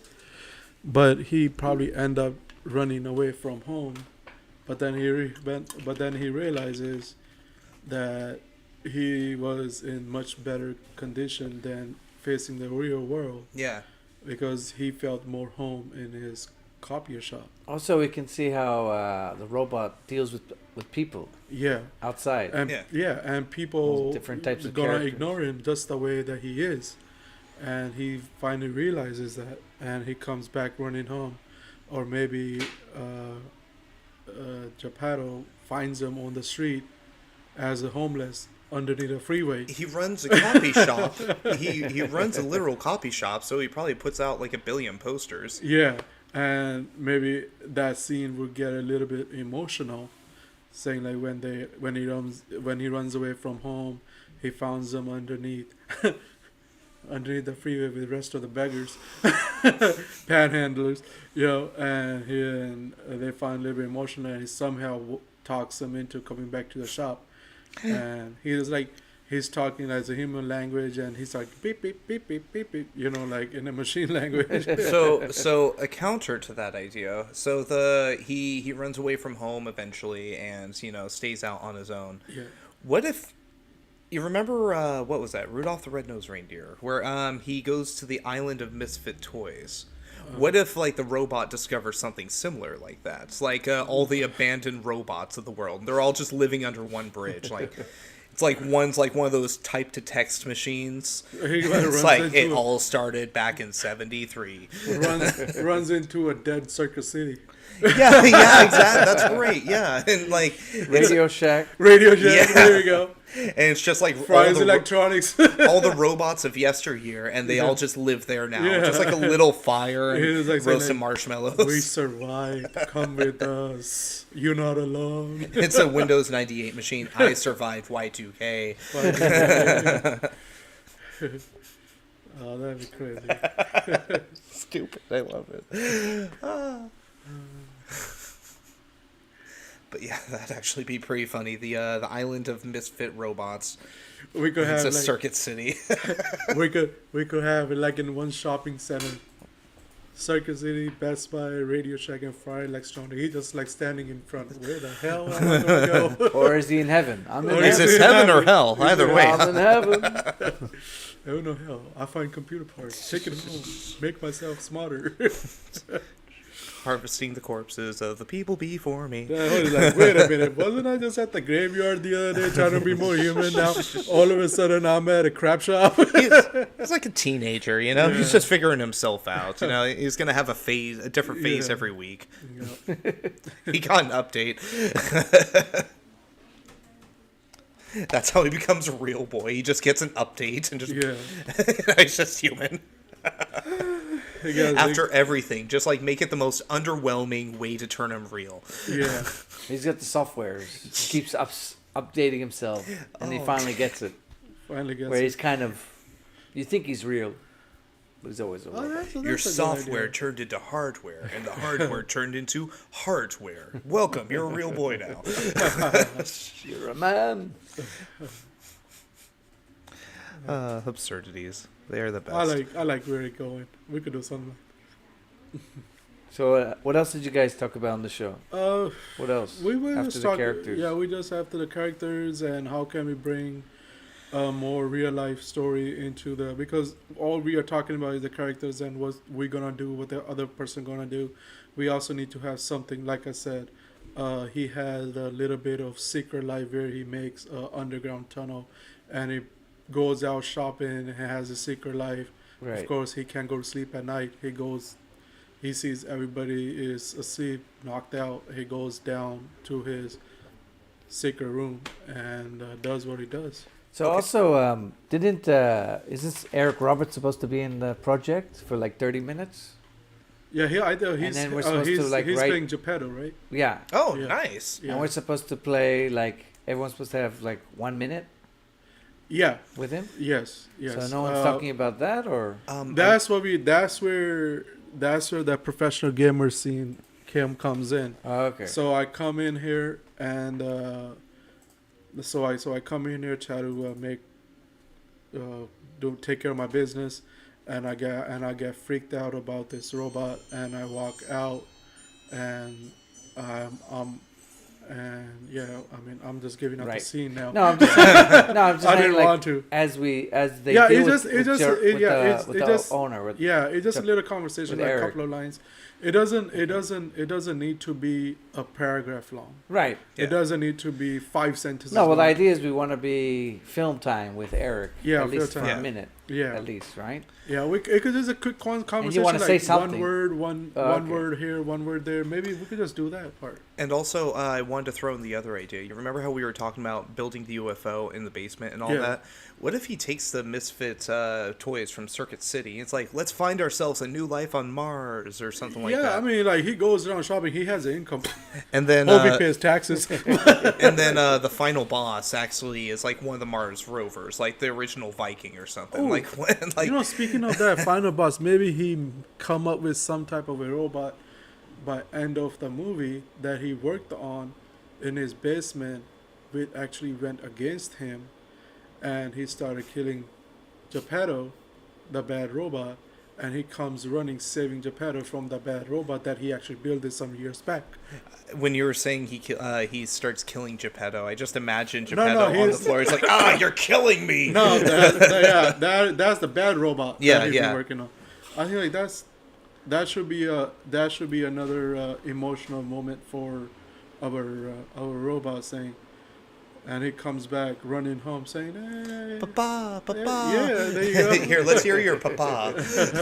But he probably end up running away from home. But then he realizes that he was in much better condition than facing the real world, Yeah. because he felt more home in his copier shop. Also, we can see how the robot deals with people Yeah. outside. And Yeah. and people Different types of gonna characters. ignore him just the way that he is, and he finally realizes that, and he comes back running home, or maybe Geppetto finds him on the street as a homeless underneath a freeway. He runs a copy shop. He runs a literal copy shop, so he probably puts out like 1 billion posters. Yeah, and maybe that scene would get a little bit emotional, saying like when he runs away from home, he finds them underneath the freeway with the rest of the beggars, panhandlers, and they find a little bit emotional, and he somehow talks them into coming back to the shop, and he's talking as a human language, and he's like beep beep beep beep beep beep, like in a machine language. So a counter to that idea. So he runs away from home eventually, and stays out on his own. Yeah. What if you remember what was that? Rudolph the Red-Nosed Reindeer, where he goes to the island of misfit toys. What if like the robot discovers something similar like that? It's like all the abandoned robots of the world. They're all just living under one bridge. Like it's like one's like one of those type to text machines. It's like it all started back in '73. Runs into a dead Circus City. Yeah, exactly. That's great. Yeah, and like Radio Shack. Radio Shack. Yeah. There you go. And it's just like Fry's Electronics. all the robots of yesteryear, and they all just live there now. Yeah. Just like a little fire and It's like saying, roasting like, marshmallows. We survived. Come with us. You're not alone. It's a Windows 98 machine. I survived Y2K. Oh, that'd be crazy. Stupid. I love it. But yeah, that'd actually be pretty funny. The island of misfit robots. We could It's have a like, Circuit City. we could have it like in one shopping center. Circuit City, Best Buy, Radio Shack, and Fry Electronics. He just like standing in front. Where the hell am I gonna go? Or is he in heaven? I'm in Or Is heaven. this heaven or hell? Either way. I'm in heaven. Oh no, hell! I find computer parts. Take it home. Make myself smarter. Harvesting the corpses of the people before me. I was like, wait a minute, wasn't I just at the graveyard the other day trying to be more human? Now all of a sudden I'm at a crap shop. He's like a teenager, you know. He's Yeah. just figuring himself out. You know, he's gonna have a different phase Yeah. every week. Yeah. He got an update. That's how he becomes a real boy. He just gets an update and just Yeah. he's just human. He got, After everything, just like make it the most underwhelming way to turn him real. yeah. He's got the software. He keeps updating himself, and he finally gets it. Finally gets Where it. he's kind of, you think he's real, but he's always a Oh, robot. that's a Your good software idea. turned into hardware, and the hardware turned into hardware. Welcome, you're a real boy now. You're a man. Absurdities. They are the best. I like where it's going. We could do something. So, what else did you guys talk about on the show? What else? We were After just the talking. characters. Yeah, we just after the characters and how can we bring a more real life story into the, because all we are talking about is the characters and what we're gonna do, what the other person gonna do. We also need to have something, like I said, he had a little bit of secret life where he makes a underground tunnel and he goes out shopping and has a secret life. Right. Of course, he can't go to sleep at night. He sees everybody is asleep, knocked out. He goes down to his secret room and does what he does. So also, didn't is this Eric Roberts supposed to be in the project for like 30 minutes? Yeah, he's then we're supposed to, like, he's write- playing Geppetto, right? Yeah. Oh, Yeah. nice. Yeah. And we're supposed to play like everyone's supposed to have like 1 minute Yeah. with him. Yes. Yes. So no one's talking about that, or That's where that professional gamer scene comes in. oh, okay. So I come in here and so I come in here try to take care of my business, and I get freaked out about this robot, and I walk out, and I'm just giving up Right. the scene now. no, I'm just saying, I saying, didn't like, want to. as they Yeah, deal it with, just- it with, just- your- it- with yeah, the, it's- with it the just- owner. With, Yeah, it's just a Jep- little conversation, with like a Eric. couple of lines. It doesn't need to be a paragraph long. Right. Yeah. It doesn't need to be 5 sentences. No, well, the long. idea is we want to be film time with Eric. Yeah, at least film for time. a minute. Yeah, At least, right? yeah. It could just a quick conversation. wanna like say something. One word, one Okay. word here, one word there. Maybe we could just do that part. And also, I wanted to throw in the other idea. You remember how we were talking about building the UFO in the basement and all Yeah. that? What if he takes the misfit toys from Circuit City? It's like, let's find ourselves a new life on Mars or something like yeah, that. I mean, like he goes around shopping. He has an income. And then, Hope he pays taxes. and then the final boss actually is like one of the Mars rovers, like the original Viking or something. Ooh. Like, Speaking of that final boss, maybe he come up with some type of a robot by end of the movie that he worked on in his basement, which actually went against him, and he started killing Geppetto, the bad robot, and he comes running saving Geppetto from the bad robot that he actually built this some years back. when you were saying he starts killing Geppetto, I just imagine No, Geppetto on the he's- floor. He's like, you're killing me. No, that's the bad robot Yeah, that he's yeah. been working on. I think like that should be another emotional moment for our robot saying, and it comes back running home saying, "Hey, Papa, papa. yeah, there you go." Here, let's hear your papa.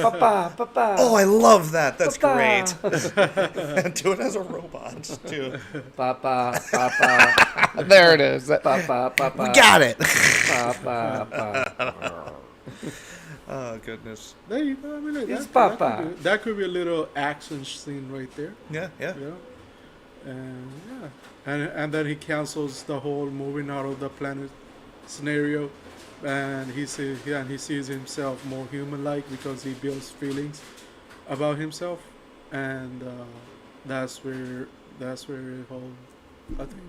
Papa, papa. Oh, I love that. That's Papa. great. Do it as a robot, too. Papa, papa. There it is. Papa, papa. We got it. Papa, papa. Oh, goodness. There you go. I mean, It's that Papa. That could be a little action scene right there. Yeah, yeah. You know? And and then he cancels the whole moving out of the planet scenario, and he sees himself more human-like because he builds feelings about himself, and that's where the whole I think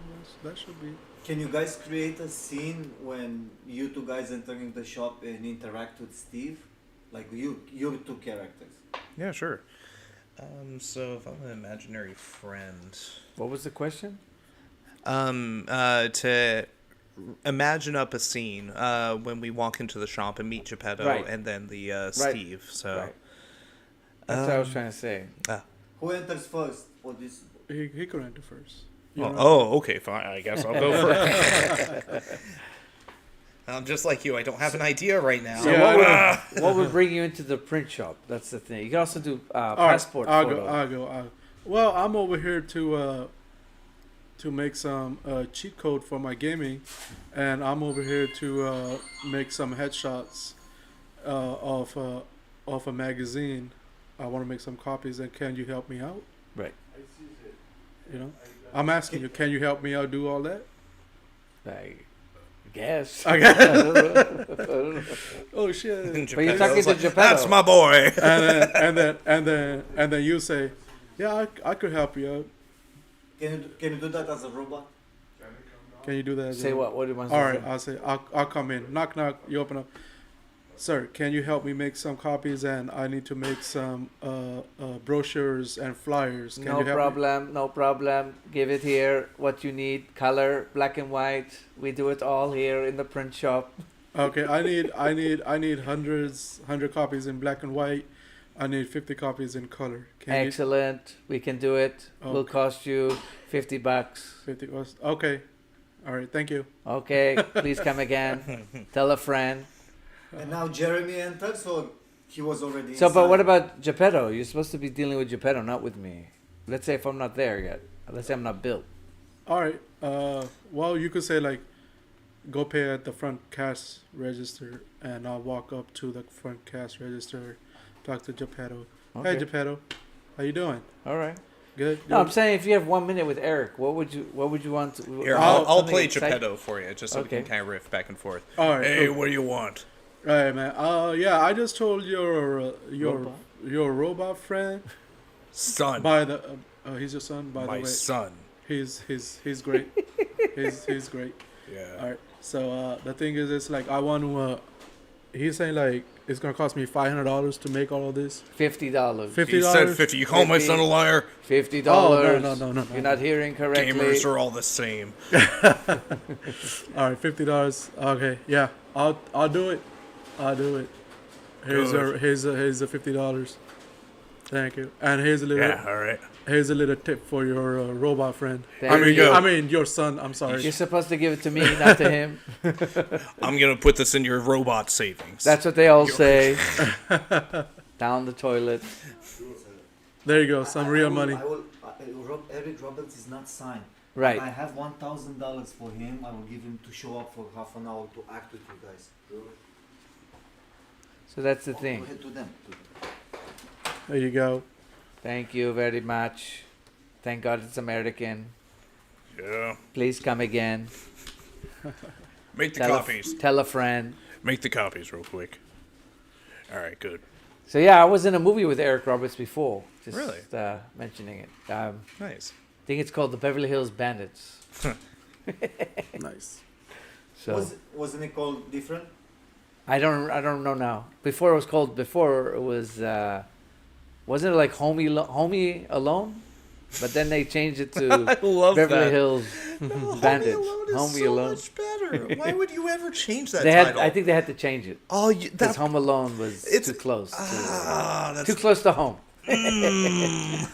that should be. Can you guys create a scene when you two guys enter in the shop and interact with Steve? Like your two characters. Yeah, sure. So if I'm an imaginary friend, What was the question? to imagine up a scene when we walk into the shop and meet Geppetto Right. and then the Right. Steve. So Right. That's what I was trying to say. Who enters first for this? He could enter first. You know? oh, okay, fine. I guess I'll go first. I'm just like you. I don't have an idea right now. So what would bring you into the print shop? That's the thing. You can also do All right, passport I'll photo. go. Well, I'm over here to make some cheat code for my gaming, and I'm over here to make some headshots of a magazine. I want to make some copies, and can you help me out? Right. You know, I'm asking you, can you help me out do all that? I guess. I guess. Oh shit! But you're talking to Geppetto. That's my boy. and then you say, yeah, I could help you out. Can you do that as a robot? Can you do that? Say what? What do you want to All say? right, I'll say I'll come in. Knock knock. You open up. Sir, can you help me make some copies? And I need to make some brochures and flyers. Can No you help problem. No problem. Give it here. What you need: color, black and white. We do it all here in the print shop. Me? Okay, I need 100 copies in black and white. I need 50 copies in color. Can Excellent. We can do it. Will Okay. cost you $50. 50 was okay. All right, thank you. Okay. Please come again. Tell a friend. And now Jeremy enters, so he was already. So, but inside. what about Geppetto? You're supposed to be dealing with Geppetto, not with me. Let's say if I'm not there yet. Let's say I'm not built. All right. Well, you could say like, go pay at the front cash register, and I'll walk up to the front cash register, talk to Geppetto. Okay. Hey, Geppetto, how you doing? All right. Good. No, Good? I'm saying if you have 1 minute with Eric, what would you want to? Here, I'll- I'll something play exciting? Geppetto for you, just so we Okay. can kind of riff back and forth. All right. Hey, cool. what do you want? All right, man. Yeah, I just told your Robot? your robot friend Son. by the he's your son by My the way. son. He's great. he's great. Yeah. All right. So the thing is, it's like I want to. He's saying like it's gonna cost me $500 to make all of this. $50. He said 50. You call my 50. son a liar? $50. Oh, no. You're not hearing correctly. Gamers are all the same. All right, $50. Okay, yeah, I'll do it. I'll do it. Here's the $50. Thank you. And here's a little tip for your robot friend. There you go. I mean your son. I'm sorry. You're supposed to give it to me, not to him. I'm going to put this in your robot savings. That's what they all say. Down the toilet. There you go. Some real money. Eric Roberts is not signed. Right. I have $1,000 for him. I will give him to show up for half an hour to act with you guys. So that's the Go thing. ahead to them. There you go. Thank you very much. Thank God it's American. Yeah. Please come again. Make the Tell copies. tell a friend. Make the copies real quick. All right, good. So yeah, I was in a movie with Eric Roberts before. Just, Really? mentioning it. Nice. I think it's called the Beverly Hills Bandits. Nice. So Wasn't it called different? I don't know now. Before it was wasn't it like Homie Alone? But then they changed it to I love Beverly that. Hills Bandits. Homie Alone is so much better. Why would you ever change that title? I think they had to change it Oh, because Home Alone was it's- too close. that's Too close to home. That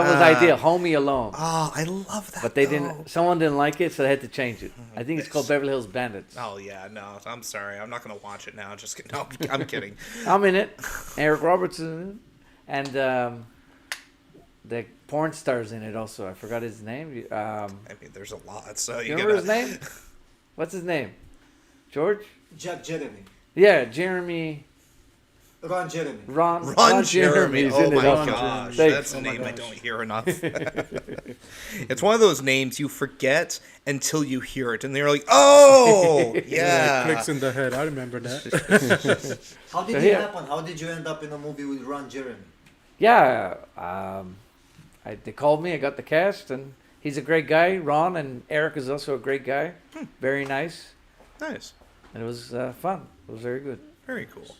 was the idea. Home Alone. Oh, I love that. But they though. didn't. Someone didn't like it, so they had to change it. I think it's called Beverly Hills Bandits. Oh yeah, no, I'm sorry. I'm not gonna watch it now. Just no, I'm kidding. I'm in it. Eric Robertson and the porn star's in it also. I forgot his name. I mean, there's a lot. So You you remember gotta. his name? What's his name? George? Jack Jeremy. Yeah, Jeremy. Ron Jeremy. Ron Jeremy. Jeremy's Oh in it my also. gosh, Thanks. that's a Oh my name I gosh. don't hear enough. It's one of those names you forget until you hear it, and they're like, "Oh, It yeah." clicks in the head. I remember that. How did So it here- happen? How did you end up in a movie with Ron Jeremy? Yeah, they called me. I got the cast, and he's a great guy. Ron and Eric is also a great guy. Very nice, Nice, and it was fun. It was very good. very cool.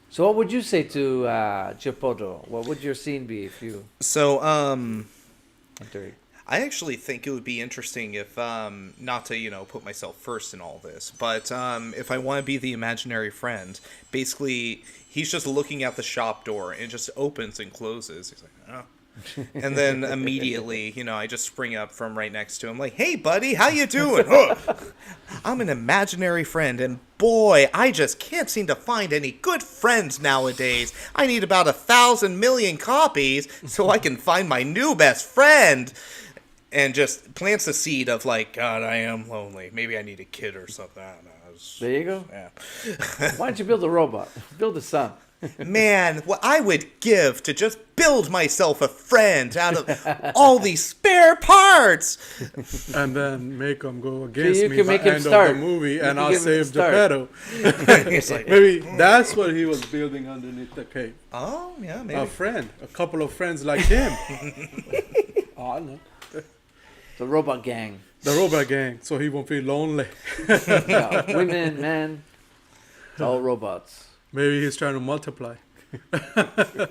So, what would you say to Chipotle? What would your scene be if you So, entered? I actually think it would be interesting if, not to, put myself first in all this, but if I want to be the imaginary friend, basically, he's just looking at the shop door and it just opens and closes. He's like, oh. And then immediately, I just spring up from right next to him like, hey, buddy, how you doing? I'm an imaginary friend, and boy, I just can't seem to find any good friends nowadays. I need about 1,000 million copies so I can find my new best friend. And just plants the seed of like, God, I am lonely. Maybe I need a kid or something. I don't know. There you go. Yeah. Why don't you build a robot? Build a son. Man, what I would give to just build myself a friend out of all these spare parts. And then make him go against you me can by make him end start. of the movie, You and can I'll give him a save start. Geppetto. He's like, Maybe that's what he was building underneath the cape. oh, yeah, maybe. A friend, a couple of friends like him. Oh, I know. The robot gang. The robot gang, so he won't feel lonely. Yeah, women, men, it's all robots. Maybe he's trying to multiply. I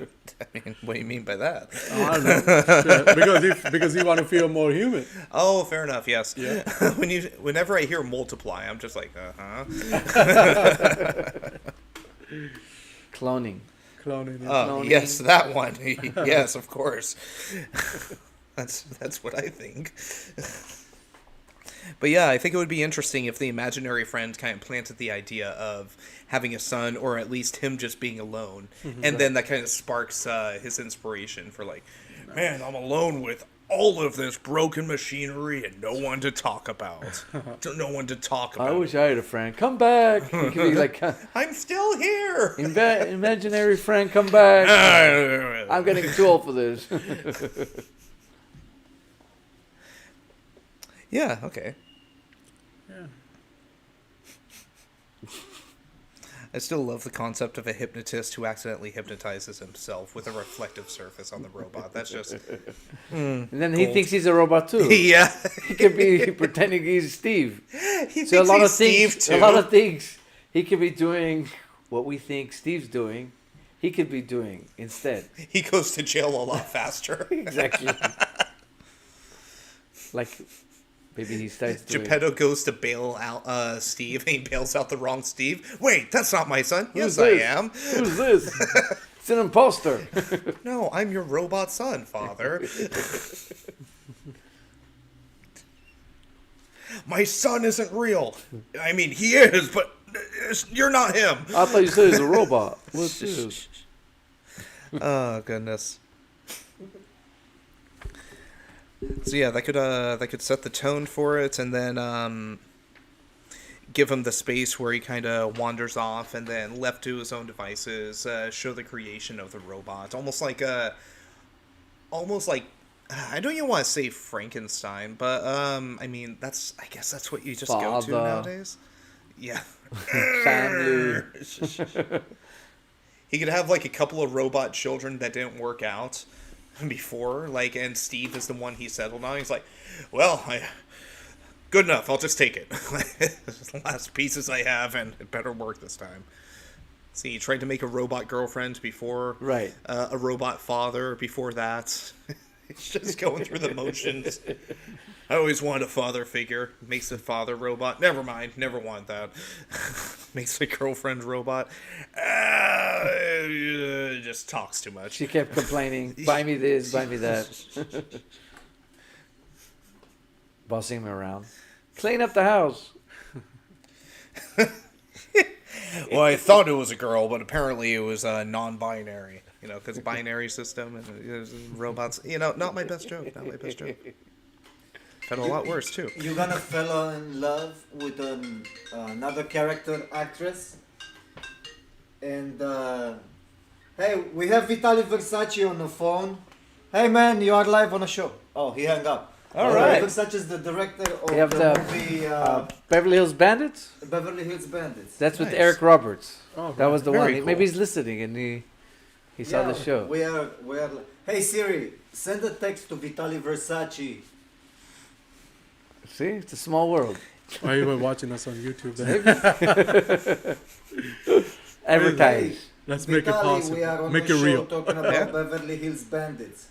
mean, what do you mean by that? I don't know. Shit, because he want to feel more human. Oh, fair enough, yes. Yeah. Whenever I hear multiply, I'm just like, Cloning. Cloning. Yeah. Oh, Cloning. yes, that one. Yes, of course. That's what I think. But yeah, I think it would be interesting if the imaginary friend kind of planted the idea of having a son, or at least him just being alone, and then that kind of sparks his inspiration for like, man, I'm alone with all of this broken machinery and no one to talk about. No one to talk about. I wish I had a friend. Come back. You can be like, I'm still here. imaginary friend, come back. I'm getting too old for this. Yeah, okay. Yeah. I still love the concept of a hypnotist who accidentally hypnotizes himself with a reflective surface on the robot. That's just... And then he Gold. thinks he's a robot too. yeah. He could be pretending he's Steve. He So a thinks lot he's of things, Steve, too. a lot of things he could be doing what we think Steve's doing. He could be doing instead. He goes to jail a lot faster. Exactly. Like maybe he starts doing. Geppetto goes to bail out Steve, and he bails out the wrong Steve. Wait, that's not my son. Who's Yes, I this? am. Who's this? It's an imposter. No, I'm your robot son, father. My son isn't real. I mean, he is, but you're not him. I thought you said he's a robot. What's this? Oh goodness. So yeah, that could set the tone for it, and then give him the space where he kind of wanders off, and then left to his own devices, show the creation of the robot, almost like I don't even want to say Frankenstein, but I mean I guess that's what you just go to Father. nowadays. Yeah. Family. He could have like a couple of robot children that didn't work out before, like, and Steve is the one he settled on. He's like, well, good enough, I'll just take it. This is the last pieces I have, and it better work this time. See, he tried to make a robot girlfriend before, Right. A robot father before that. It's just going through the motions. I always wanted a father figure. Makes the father robot. Never mind. Never want that. Makes the girlfriend robot. Just just talks too much. She kept complaining, buy me this, buy me that. Bossing him around. Clean up the house. Well, I thought it was a girl, but apparently it was non-binary. You know, because binary system and robots. You know, not my best joke. Not my best joke. Had a lot worse too. You're gonna fall in love with another character actress. And hey, we have Vitali Versace on the phone. Hey man, you are live on a show. Oh, he hung up. All right. Versace is the director of We have the the movie Beverly Hills Bandits. Beverly Hills Bandits. That's with Nice. Eric Roberts. Oh, That was the Very one. cool. Maybe he's listening and he saw the show. We are. Hey Siri, send a text to Vitali Versace. See, it's a small world. Or you were watching us on YouTube. Then. Advertise. Let's make it Vitali, possible. we are on Make the it show real. talking about Yeah. Beverly Hills Bandits.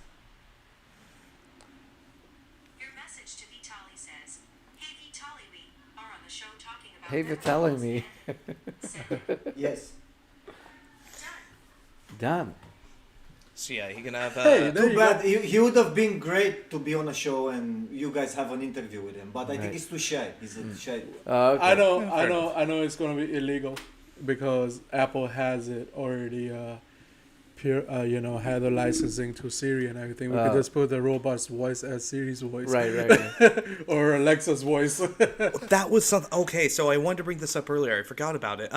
Your message to Vitali says, "Hey Vitali, we are on the show talking about." Hey, Beverly telling Hills me. Yes. Done. So yeah, he can have. Hey, there Too you bad. He would have been great to be on a show and you guys have an interview with him. But I think Right. he's too shy. He's a shy. Okay. I know it's gonna be illegal because Apple has it already. Had the licensing to Siri and everything. We could just put the robot's voice as Siri's voice, Right. or Alexa's voice. That was something. Okay, so I wanted to bring this up earlier. I forgot about it.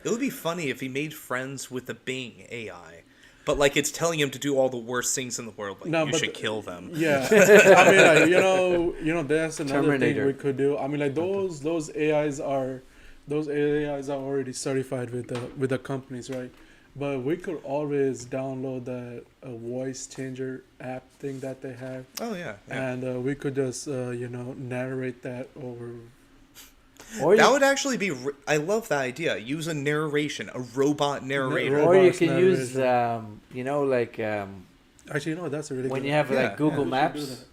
It would be funny if he made friends with the Bing AI, but like it's telling him to do all the worst things in the world. Like No, you but should kill them. Yeah, I mean, like, that's another Terminator. thing we could do. I mean, like those AIs are already certified with the companies, right? But we could always download the voice changer app thing that they have, Oh yeah. and we could just narrate that over. Or That you, would actually be. I love that idea. Use a narration, a robot narrator. Ro- or you robots can use, narration. Actually, that's a really when good you have Yeah, like Google yeah, we should do Maps, that.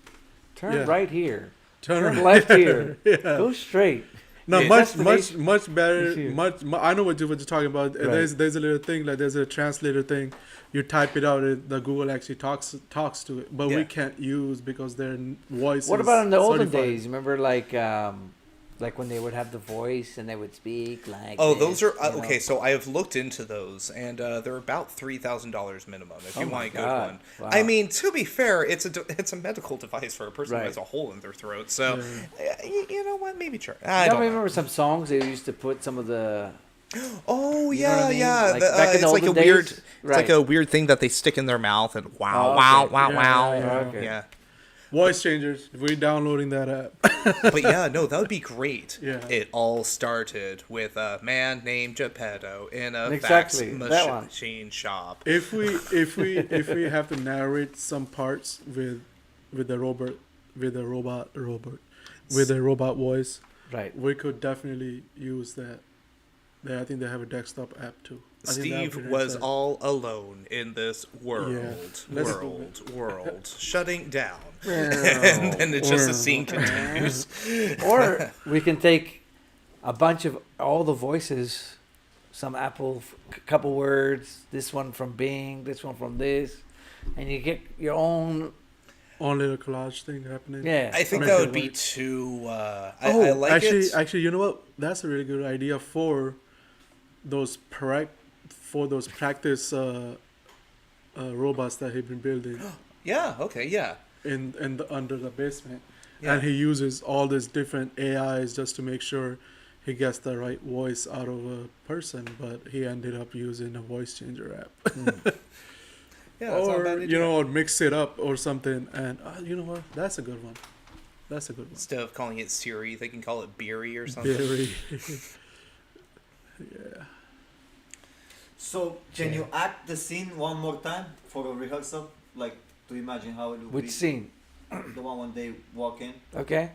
turn Yeah. right here, turn turn around. left here, Yeah. go straight. No, Yeah. much better. Here. I know what you're talking about. Right. There's a little thing like there's a translator thing. You type it out, the Google actually talks to it, but Yeah. we can't use because their voice. What is about in the olden certified. days? Remember, like when they would have the voice and they would speak like. Oh, this, those are you know? okay. So I have looked into those, and they're about $3,000 minimum if Oh you my want a good God. one. Wow. I mean, to be fair, it's a medical device for a person Right. who has a hole in their throat. So Yeah. you know what? Maybe try. I I don't know. remember some songs they used to put some of the. Oh You know what yeah, I mean? yeah. Like back in it's the like a olden weird. days? It's like a weird thing that they stick in their mouth and wow, Oh, wow, okay. wow, Yeah, wow. yeah, okay. Yeah. Voice changers? We're downloading that app. But yeah, no, that would be great. Yeah. It all started with a man named Geppetto in a Exactly, fax that one. machine shop. if we have to narrate some parts with the robot voice, Right. we could definitely use that. I think they have a desktop app too. I think that would Steve be was nice. all alone in this world, Let's- world, shutting down. And then it's just the scene continues. Or we can take a bunch of all the voices, some Apple, couple words, this one from Bing, this one from this, and you get your own. On little collage thing happening. Yeah. I think Make that it would be like- too. I Oh, like it. actually, you know what? That's a really good idea for those practice robots that he's been building Yeah. Okay. Yeah. under the basement, Yeah. and he uses all these different AIs just to make sure he gets the right voice out of a person. But he ended up using a voice changer app, Yeah. That's not a bad or idea. or mix it up or something. And you know what? That's a good one. That's a good one. Instead of calling it Siri, they can call it Beery or something. Very. Yeah. So can you act the scene one more time for a rehearsal? Like to imagine how it would Which be. scene? The one when they walk in. Okay.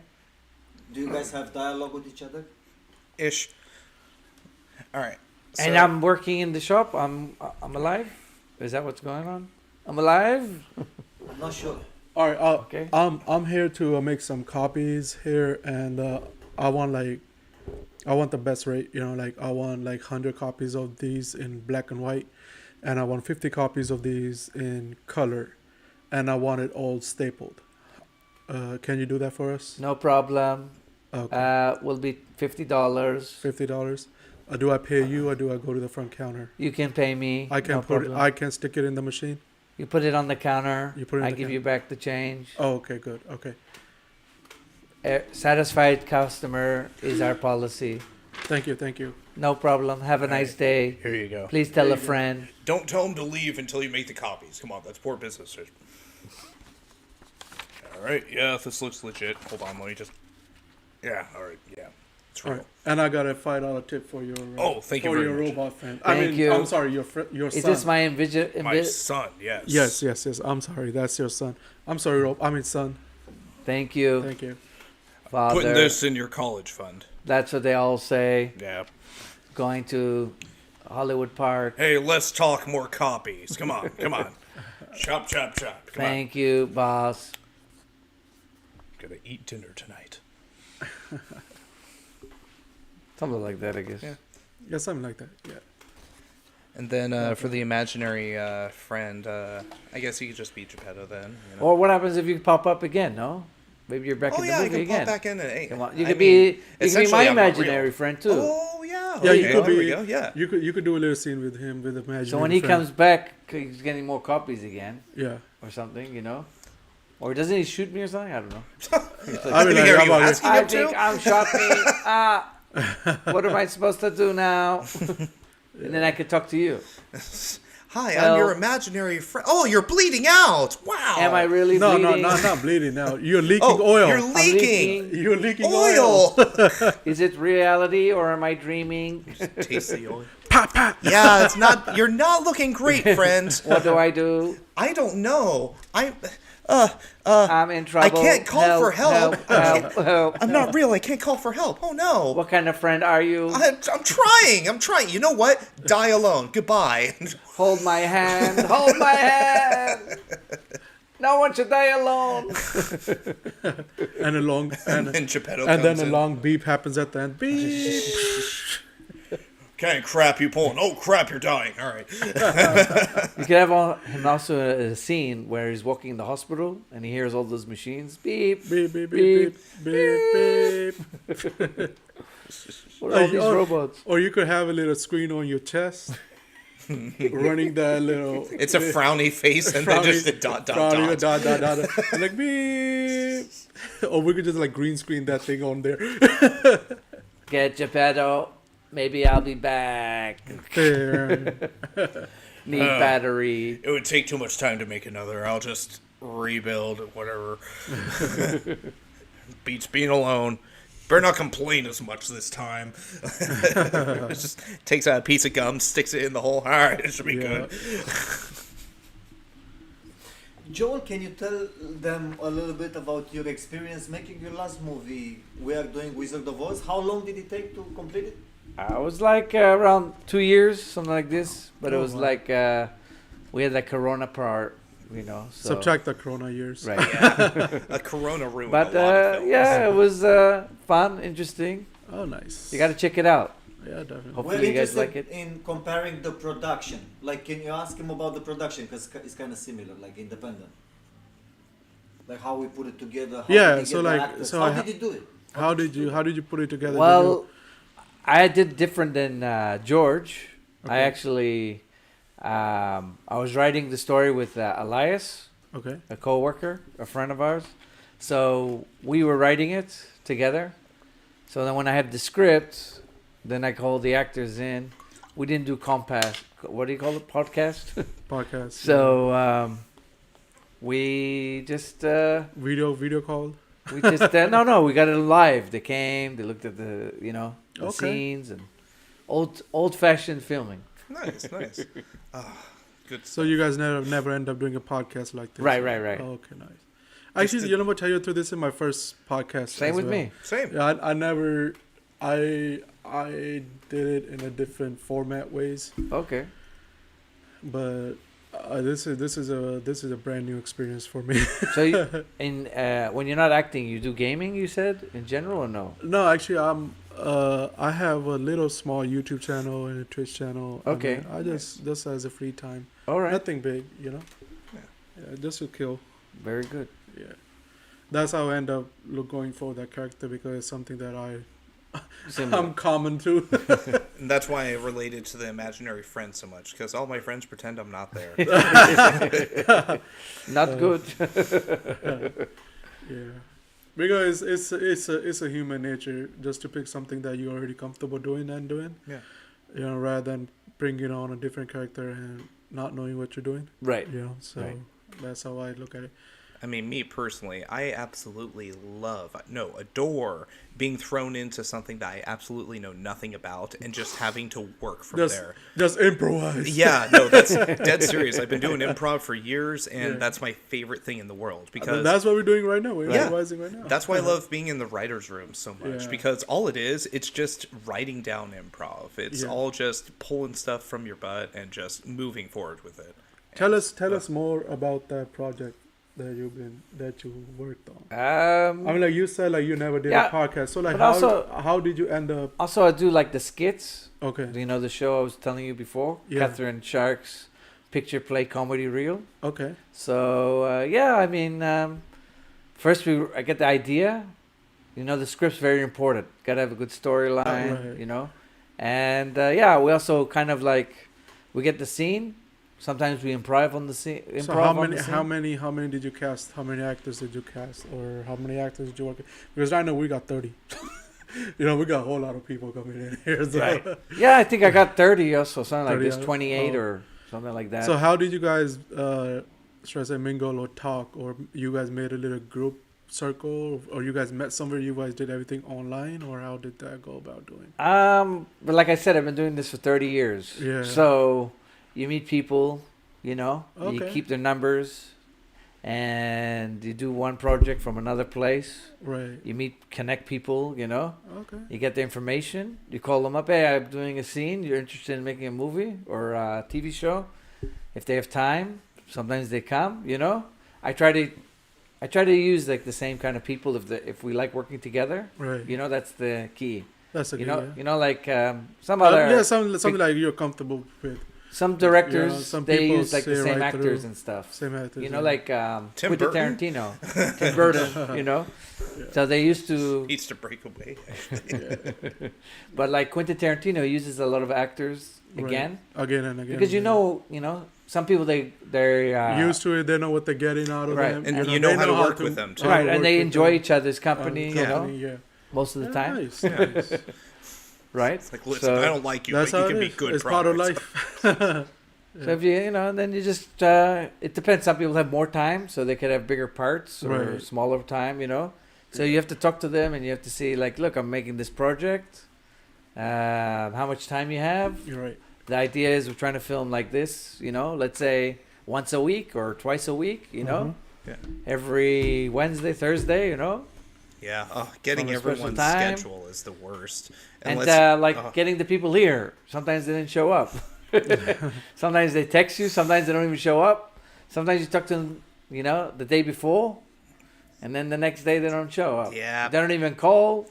Do you guys have dialogue with each other? Ish. All right. And I'm working in the shop. I'm alive. Is that what's going on? I'm alive. I'm not sure. All right. Okay. I'm here to make some copies here, and I want the best rate. I want 100 copies of these in black and white, and I want 50 copies of these in color, and I want it all stapled. Can you do that for us? No problem. Okay. Will be $50. $50. Do I pay you or do I go to the front counter? You can pay me. I can no put it, problem. I can stick it in the machine. You put it on the counter. You put it in I the give counter. you back the change. Oh, okay, good. Okay. Satisfied customer is our policy. Thank you. Thank you. No problem. Have a nice day. Here you go. Please tell a friend. Don't tell him to leave until you make the copies. Come on, that's poor business. All right, yeah, this looks legit. Hold on, let me just. Yeah, all right, yeah, it's All real. right. And I got a $5 tip for your Oh, thank you for very your much. robot friend. Thank you. I'm sorry, your your Is son. this my My son, yes. Yes. I'm sorry. That's your son. I'm sorry, son. Thank you, Thank you. Father. Putting this in your college fund. That's what they all say. Yeah. Going to Hollywood Park. Hey, let's talk more copies. Come on, come on. Chop, chop, chop. Come on. Thank you, boss. Gonna eat dinner tonight. Something like that, I guess. Yeah. Yeah, something like that. Yeah. And then for the imaginary friend, I guess he could just be Geppetto then. You know? Or what happens if you pop up again? No, maybe you're back Oh in yeah, the I movie can again. pop back in. And, hey, Come on. You I could mean, be my essentially, I'm not imaginary real. friend too. Oh yeah. Yeah, okay, you could there we be. go. Yeah. You could do a little scene with him with imaginary. So when he friend. comes back, he's getting more copies again Yeah. or something, you know. Or doesn't he shoot me or something? I don't know. I mean, like, Are how you about asking I him think to? I'm shocking. What am I supposed to do now? And then I could talk to you. Hi, Well- I'm your imaginary friend. Oh, you're bleeding out. Wow. Am I really No, bleeding? not bleeding now. You're leaking Oh, oil. you're I'm leaking. You're leaking oil. Oil. Is it reality or am I dreaming? Taste the oil. Yeah, it's not. You're not looking great, friend. What do I do? I don't know. I'm in trouble. I can't call for help. Help. I'm not real. I can't call for help. Oh no. What kind of friend are you? I'm trying. I'm trying. You know what? Die alone. Goodbye. Hold my hand. Hold my hand. No one should die alone. And a long And then Geppetto and then comes a in. long beep happens at the end. Beep. Kind of crap you pulling. Oh crap, you're dying. All right. You could have him also a scene where he's walking in the hospital and he hears all those machines. Beep. Beep beep beep beep beep. beep. What are all these Or- robots? Or you could have a little screen on your chest, running that little. It's a frowny face and then just a dot dot frowny dot. dot. And like beep. Or we could just like green screen that thing on there. Get Geppetto. Maybe I'll be back. There. Need battery. It would take too much time to make another. I'll just rebuild whatever. Beats being alone. Better not complain as much this time. It just takes out a piece of gum, sticks it in the hole. All right, it should be Yeah. good. Joel, can you tell them a little bit about your experience making your last movie? We are doing Wizard of Oz. How long did it take to complete it? I was like around 2 years, something like this. But it Oh, was wow. like we had that Corona part, you know. So. Subtract the Corona years. Right. A Corona ruined But a lot of films. yeah, it was fun, interesting. Oh, nice. You got to check it out. Yeah, definitely. Hopefully We're you guys interested like it. in comparing the production. Like, can you ask him about the production? Because it's kind of similar, like independent. Like how we put it together. How Yeah, did you so get the like- actors? so how I did you do it? How did you put it together? Did Well, I did different than George. I Okay. actually, I was writing the story with Elias, you- okay. a coworker, a friend of ours. So we were writing it together. So then when I had the script, then I called the actors in. We didn't do compass. What do you call it? Podcast. Podcast. So we just Video call. we just no we got it live. They came. They looked at the the Okay. scenes and old fashioned filming. Nice, nice. Good. So you guys never end up doing a podcast like this. Right. Oh, okay, nice. Actually, you know what? Tell you the truth, this is my first podcast. Same as with well. me. Same. Yeah, I never. I did it in a different format ways, Okay. but this is a brand new experience for me. So when you're not acting, you do gaming. You said in general or no? No, actually, I have a little small YouTube channel and a Twitch channel. Okay. I just as a free time. All right. Nothing big, you know. Yeah, just to kill. Very good. Yeah, that's how I end up going for that character because it's something that I'm common to. And that's why I related to the imaginary friend so much, because all my friends pretend I'm not there. Not good. Yeah, because it's a human nature just to pick something that you're already comfortable doing. Yeah. You know, rather than bringing on a different character and not knowing what you're doing. Right. You know, so Right. that's how I look at it. I mean, me personally, I absolutely adore being thrown into something that I absolutely know nothing about and just having to work from there. Just improvise. Yeah, no, that's dead serious. I've been doing improv for years, and that's my favorite thing in the world. Because that's what we're doing right now. We're Yeah. improvising right now. that's why I love being in the writer's room so much, Yeah. because all it is, it's just writing down improv. It's Yeah. all just pulling stuff from your butt and just moving forward with it. Tell us more about that project that you worked on. I mean, like you said, like you never did Yeah, a podcast. So, like, but also- how did you end up? Also, I do like the skits. Okay, You know the show I was telling you before, Yeah. Catherine Shark's picture play comedy reel. okay, So I mean, first I get the idea. You know, the script's very important. Got to have a good storyline. Right. You know, and we also kind of like we get the scene. Sometimes we improv on the scene. So how many did you cast? How many actors did you cast, or how many actors did you work with? Because I know we got 30. You know, we got a whole lot of people coming in here. So. Right. Yeah, I think I got 30 also, something like 30, this, 28 oh. or something like that. So how did you guys, should I say, mingle or talk, or you guys made a little group circle, or you guys met somewhere? You guys did everything online, or how did that go about doing? But like I said, I've been doing this for 30 years. Yeah. So you meet people, you know, you Okay. keep their numbers, and you do one project from another place. Right. You connect people, you know. Okay. You get the information. You call them up. Hey, I'm doing a scene. You're interested in making a movie or a TV show? If they have time, sometimes they come. You know, I try to use like the same kind of people if we like working together. Right. You know, that's the key. That's a You good. know, Yeah. you know, like some other Yeah, something like you're comfortable with. some directors some they people use like the see same right actors through. and stuff. Same actors. You know, yeah. like Tim Quentin Burton? Tarantino, Tim Burton. You know, so they used to. Needs to break away. But like Quentin Tarantino uses a lot of actors Right. again Again and again. because you yeah. know, some people they're used to it. They know what they're getting out of Right. them. And they you know how to work with them, too. right, work and they with enjoy them. each other's company. You know, Yeah. most of the time, Nice. nice. right? It's like, listen, So- I don't like you, That's but you how can it be is. good It's part of products. life. So if you know, then you just it depends. Some people have more time, so they could have bigger parts or Right. smaller time. You know, so you have to talk to them and you have to see like, look, I'm making this project. How much time you have? You're right. The idea is we're trying to film like this. You know, let's say once a week or twice a week. You know, Yeah. every Wednesday, Thursday. You know, Yeah, getting On a special everyone's time. schedule is the worst. and Unless- getting the people here. Sometimes they didn't show up. Sometimes they text you. Sometimes they don't even show up. Sometimes you talk to them, you know, the day before, and then the next day they don't show up. Yeah. They don't even call.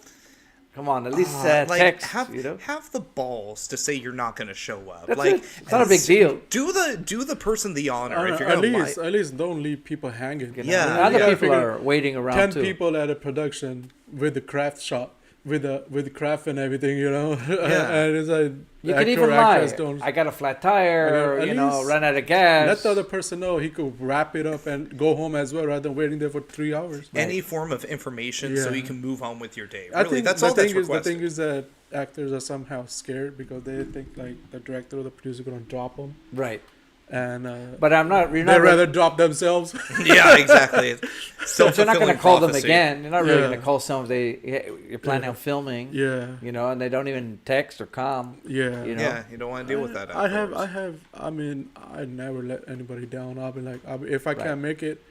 Come on, at least text. have, You know, have the balls to say you're not going to show up. That's like it. It's not a big deal. Do the person the honor if you're at going to least, at least don't leave people hanging. You know? Yeah. And other You gotta people figure are waiting around 10 too. people at a production with the craft shop, with the craft and everything, you know. Yeah. And it's like You the can actor even or lie. actress don't- I got a flat tire. At You know, least run out of gas. let the other person know he could wrap it up and go home as well, rather than waiting there for 3 hours. any form of information so Yeah. you can move on with your day. I Really, think that's the all that's thing is the requested. thing is that actors are somehow scared because they think like the director or the producer gonna drop them, Right. and But I'm not. You're they not. rather drop themselves. Yeah, exactly. So you're not going to call them Self-fulfilling again. You're not really Yeah. going to call someone if you're planning on filming. yeah, You know, and they don't even text or come. yeah. You know? Yeah, you don't want to deal with that. I afterwards. mean, I never let anybody down. I'll be like, if I Right. can't make it,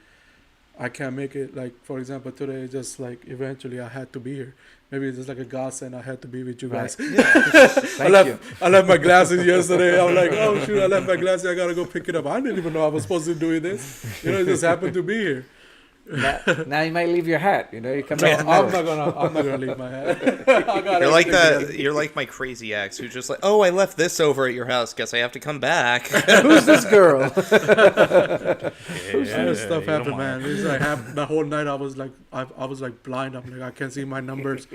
I can't make it. Like, for example, today, just like eventually I had to be here. Maybe it's just like a godsend. I had to be with you Right. guys. Thank you. I left my glasses yesterday. I'm like, oh shoot, I left my glasses. I gotta go pick it up. I didn't even know I was supposed to be doing this. You know, it just happened to be here. Now you might leave your hat. You know, you come back I'm tomorrow. not gonna leave my hat. I got You're like everything that. together. You're like my crazy ex who's just like, oh, I left this over at your house. Guess I have to come back. Who's this girl? Stuff happened, man. It's like the whole night I was like, I was like blind. I'm like, I can't see my numbers.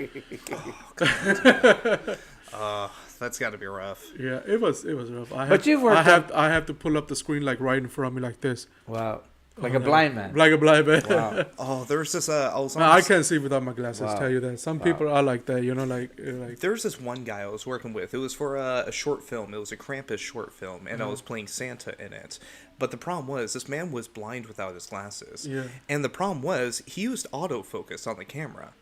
That's got to be rough. Yeah, it was rough. But you've worked I have to pull up the screen like right in front of me like this, Wow. Like a blind man. like a blind man. Wow. Oh, there's this. I was on No, I this- can't see without my glasses. Wow. Tell you that. Some people are like that, you know, like There's this one guy I was working with. It was for a short film. It was a Krampus short film, and I was playing Santa in it. But the problem was, this man was blind without his glasses. Yeah. And the problem was, he used autofocus on the camera.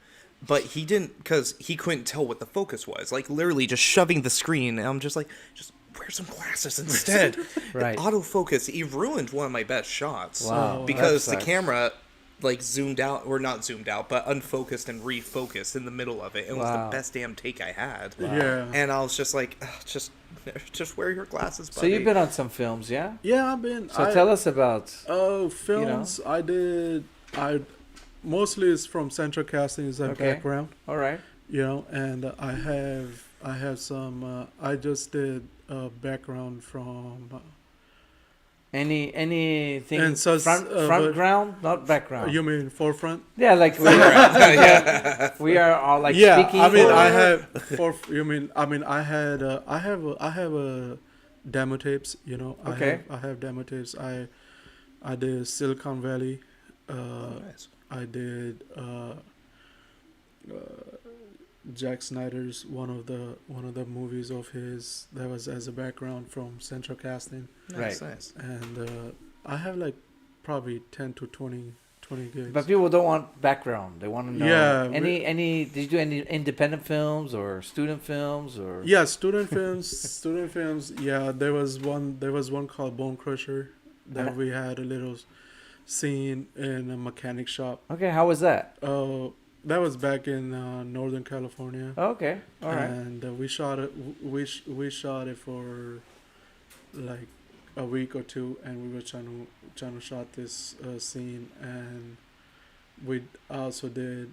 But he didn't, because he couldn't tell what the focus was. Like, literally just shoving the screen, and I'm just like, just wear some glasses instead. Right. Autofocus, he ruined one of my best shots. Wow. Because that the sucks. camera, like, zoomed out, or not zoomed out, but unfocused and refocused in the middle of it. It was Wow. the best damn take I had. yeah. And I was just like, "Ugh, just wear your glasses, buddy. So you've been on some films, yeah? Yeah, I've been. So tell us about. Films. I mostly it's from Central Casting is that Okay. background, All right. you know, and I have some. I just did background from. Anything And so, front but- ground, not background. You mean forefront? Yeah, like we are all like Yeah, speaking. I mean, or- I have. You mean? I mean, I had. I have a demo tapes. You know, Okay. I have demo tapes. I did Silicon Valley. Nice. I did Jack Snyder's one of the movies of his that was as a background from Central Casting, Nice, Right. nice. and I have like probably 10 to 20 gigs. But people don't want background. They want to know. Yeah, Any? Did you do any independent films or student films or? Yeah, student films. Student films. Yeah, there was one. There was one called Bone Crusher that Uh-huh. we had a little scene in a mechanic shop. Okay, how was that? That was back in Northern California. Okay, all right. And we shot it. We shot it for like a week or two, and we were trying to shot this scene, and we also did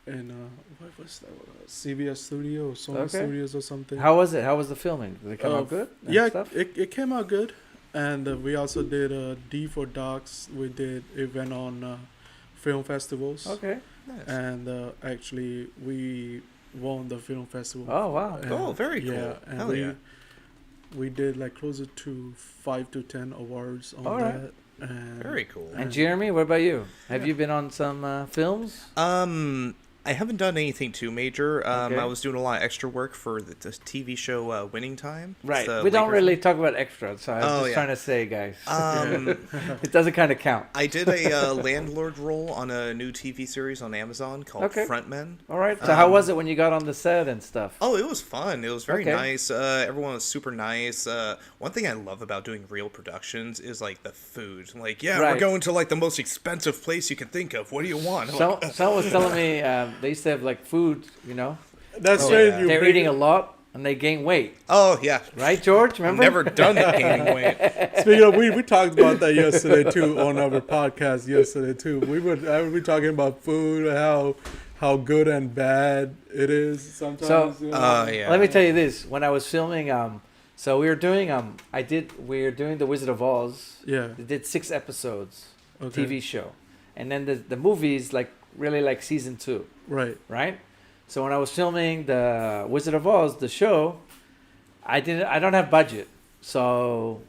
in what was that? CBS Studio or Sony Okay. Studios or something. How was it? How was the filming? Did it come out good? and Yeah, stuff? it came out good, and we also did D for Docs. We did it went on film festivals. Okay. Nice. And actually we won the film festival. Oh wow. And- Oh, very cool. Yeah, and Hell yeah. we did like closer to 5 to 10 awards on All right. that. And Very cool. And Jeremy, what about you? Have you been on some films? I haven't done anything too major. Okay. I was doing a lot of extra work for the TV show Winning Time. It's Right. the We don't Lakers- really talk about extras, so I was Oh, just yeah. trying to say, guys, Um, it doesn't kind of count. I did a landlord role on a new TV series on Amazon called Okay. Frontmen. All right. So how was it when you got on the set and stuff? Oh, it was fun. It was very Okay. nice. Everyone was super nice. One thing I love about doing real productions is like the food. Like, yeah, Right. we're going to like the most expensive place you can think of. What do you want? I'm like, Someone was telling me they used to have like food, you know. that's Oh, right. yeah. You They're bring- eating a lot and they gain weight, oh yeah, right, George? I've Remember? never done gaining weight. Speaking of, we talked about that yesterday too on our podcast yesterday too. We were talking about food, how good and bad it is sometimes. So- you know? Yeah. Let me tell you this: when I was filming, so we were doing we were doing the Wizard of Oz. Yeah. We did 6 episodes, Okay. TV show, and then the movies like really like season 2, Right. right? So when I was filming the Wizard of Oz, the show, I don't have budget, so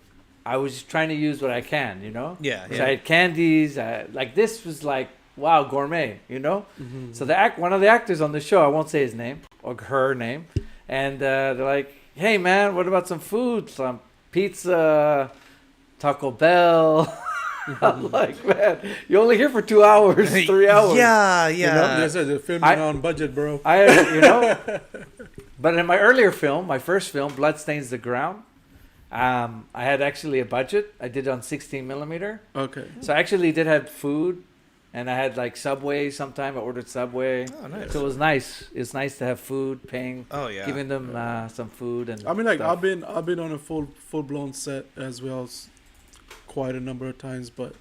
I was trying to use what I can, you know. Yeah, So yeah. I had candies, like this was like wow, gourmet, you know. Mm-hmm. So one of the actors on the show, I won't say his name or her name, and they're like, "Hey man, what about some food? Some pizza, Taco Bell." I'm like, man, you're only here for 2 hours, 3 hours. Yeah, You yeah. know, they said they're filming I- on budget, bro. You know. But in my earlier film, my first film, Blood Stains the Ground, I had actually a budget. I did it on 16 millimeter. Okay. So I actually did have food, and I had like Subway sometime. I ordered Subway. Oh, nice. So it was nice. It's nice to have food, paying, Oh yeah. giving them some food and. I mean, like stuff. I've been on a full blown set as well, quite a number of times. But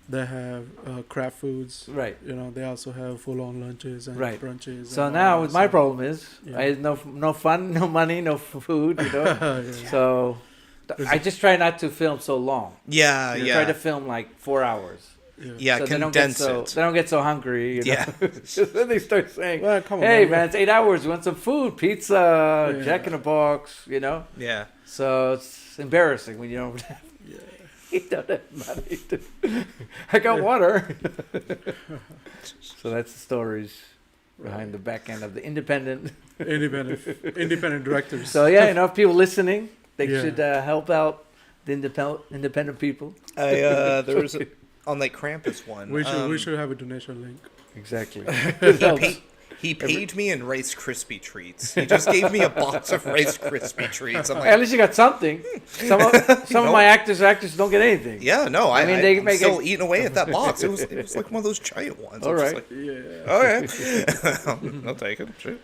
They have craft foods. Right. You know, they also have full-on lunches and Right. brunches. So and now all that my stuff. problem is Yeah. I had no fun, no money, no food. You know. Yeah. So I just try not to film so long. Yeah, I yeah. try to film like 4 hours. Yeah, So condense they it. don't get so hungry. You know? Yeah. Then they start saying, Well, come on, "Hey man, it's 8 hours. You want some food? Pizza, Yeah. Jack in the Box." You know. Yeah. So it's embarrassing when you don't have, you don't have money. I got water. So that's the stories behind the back end of the independent. Independent directors. So yeah, if people listening, they Yeah. should help out the independent people. There was on that Krampus one. we should have a donation link. Exactly. It helps. He paid me in Rice Krispie treats. He just gave me a box of Rice Krispie treats. I'm At like, least you got something. Some of my actors don't get anything. yeah, no, I mean, they I'm make still it- eating away at that box. It was like one of those giant ones. All I'm just right. like, Yeah. okay. I'll take it. Sure.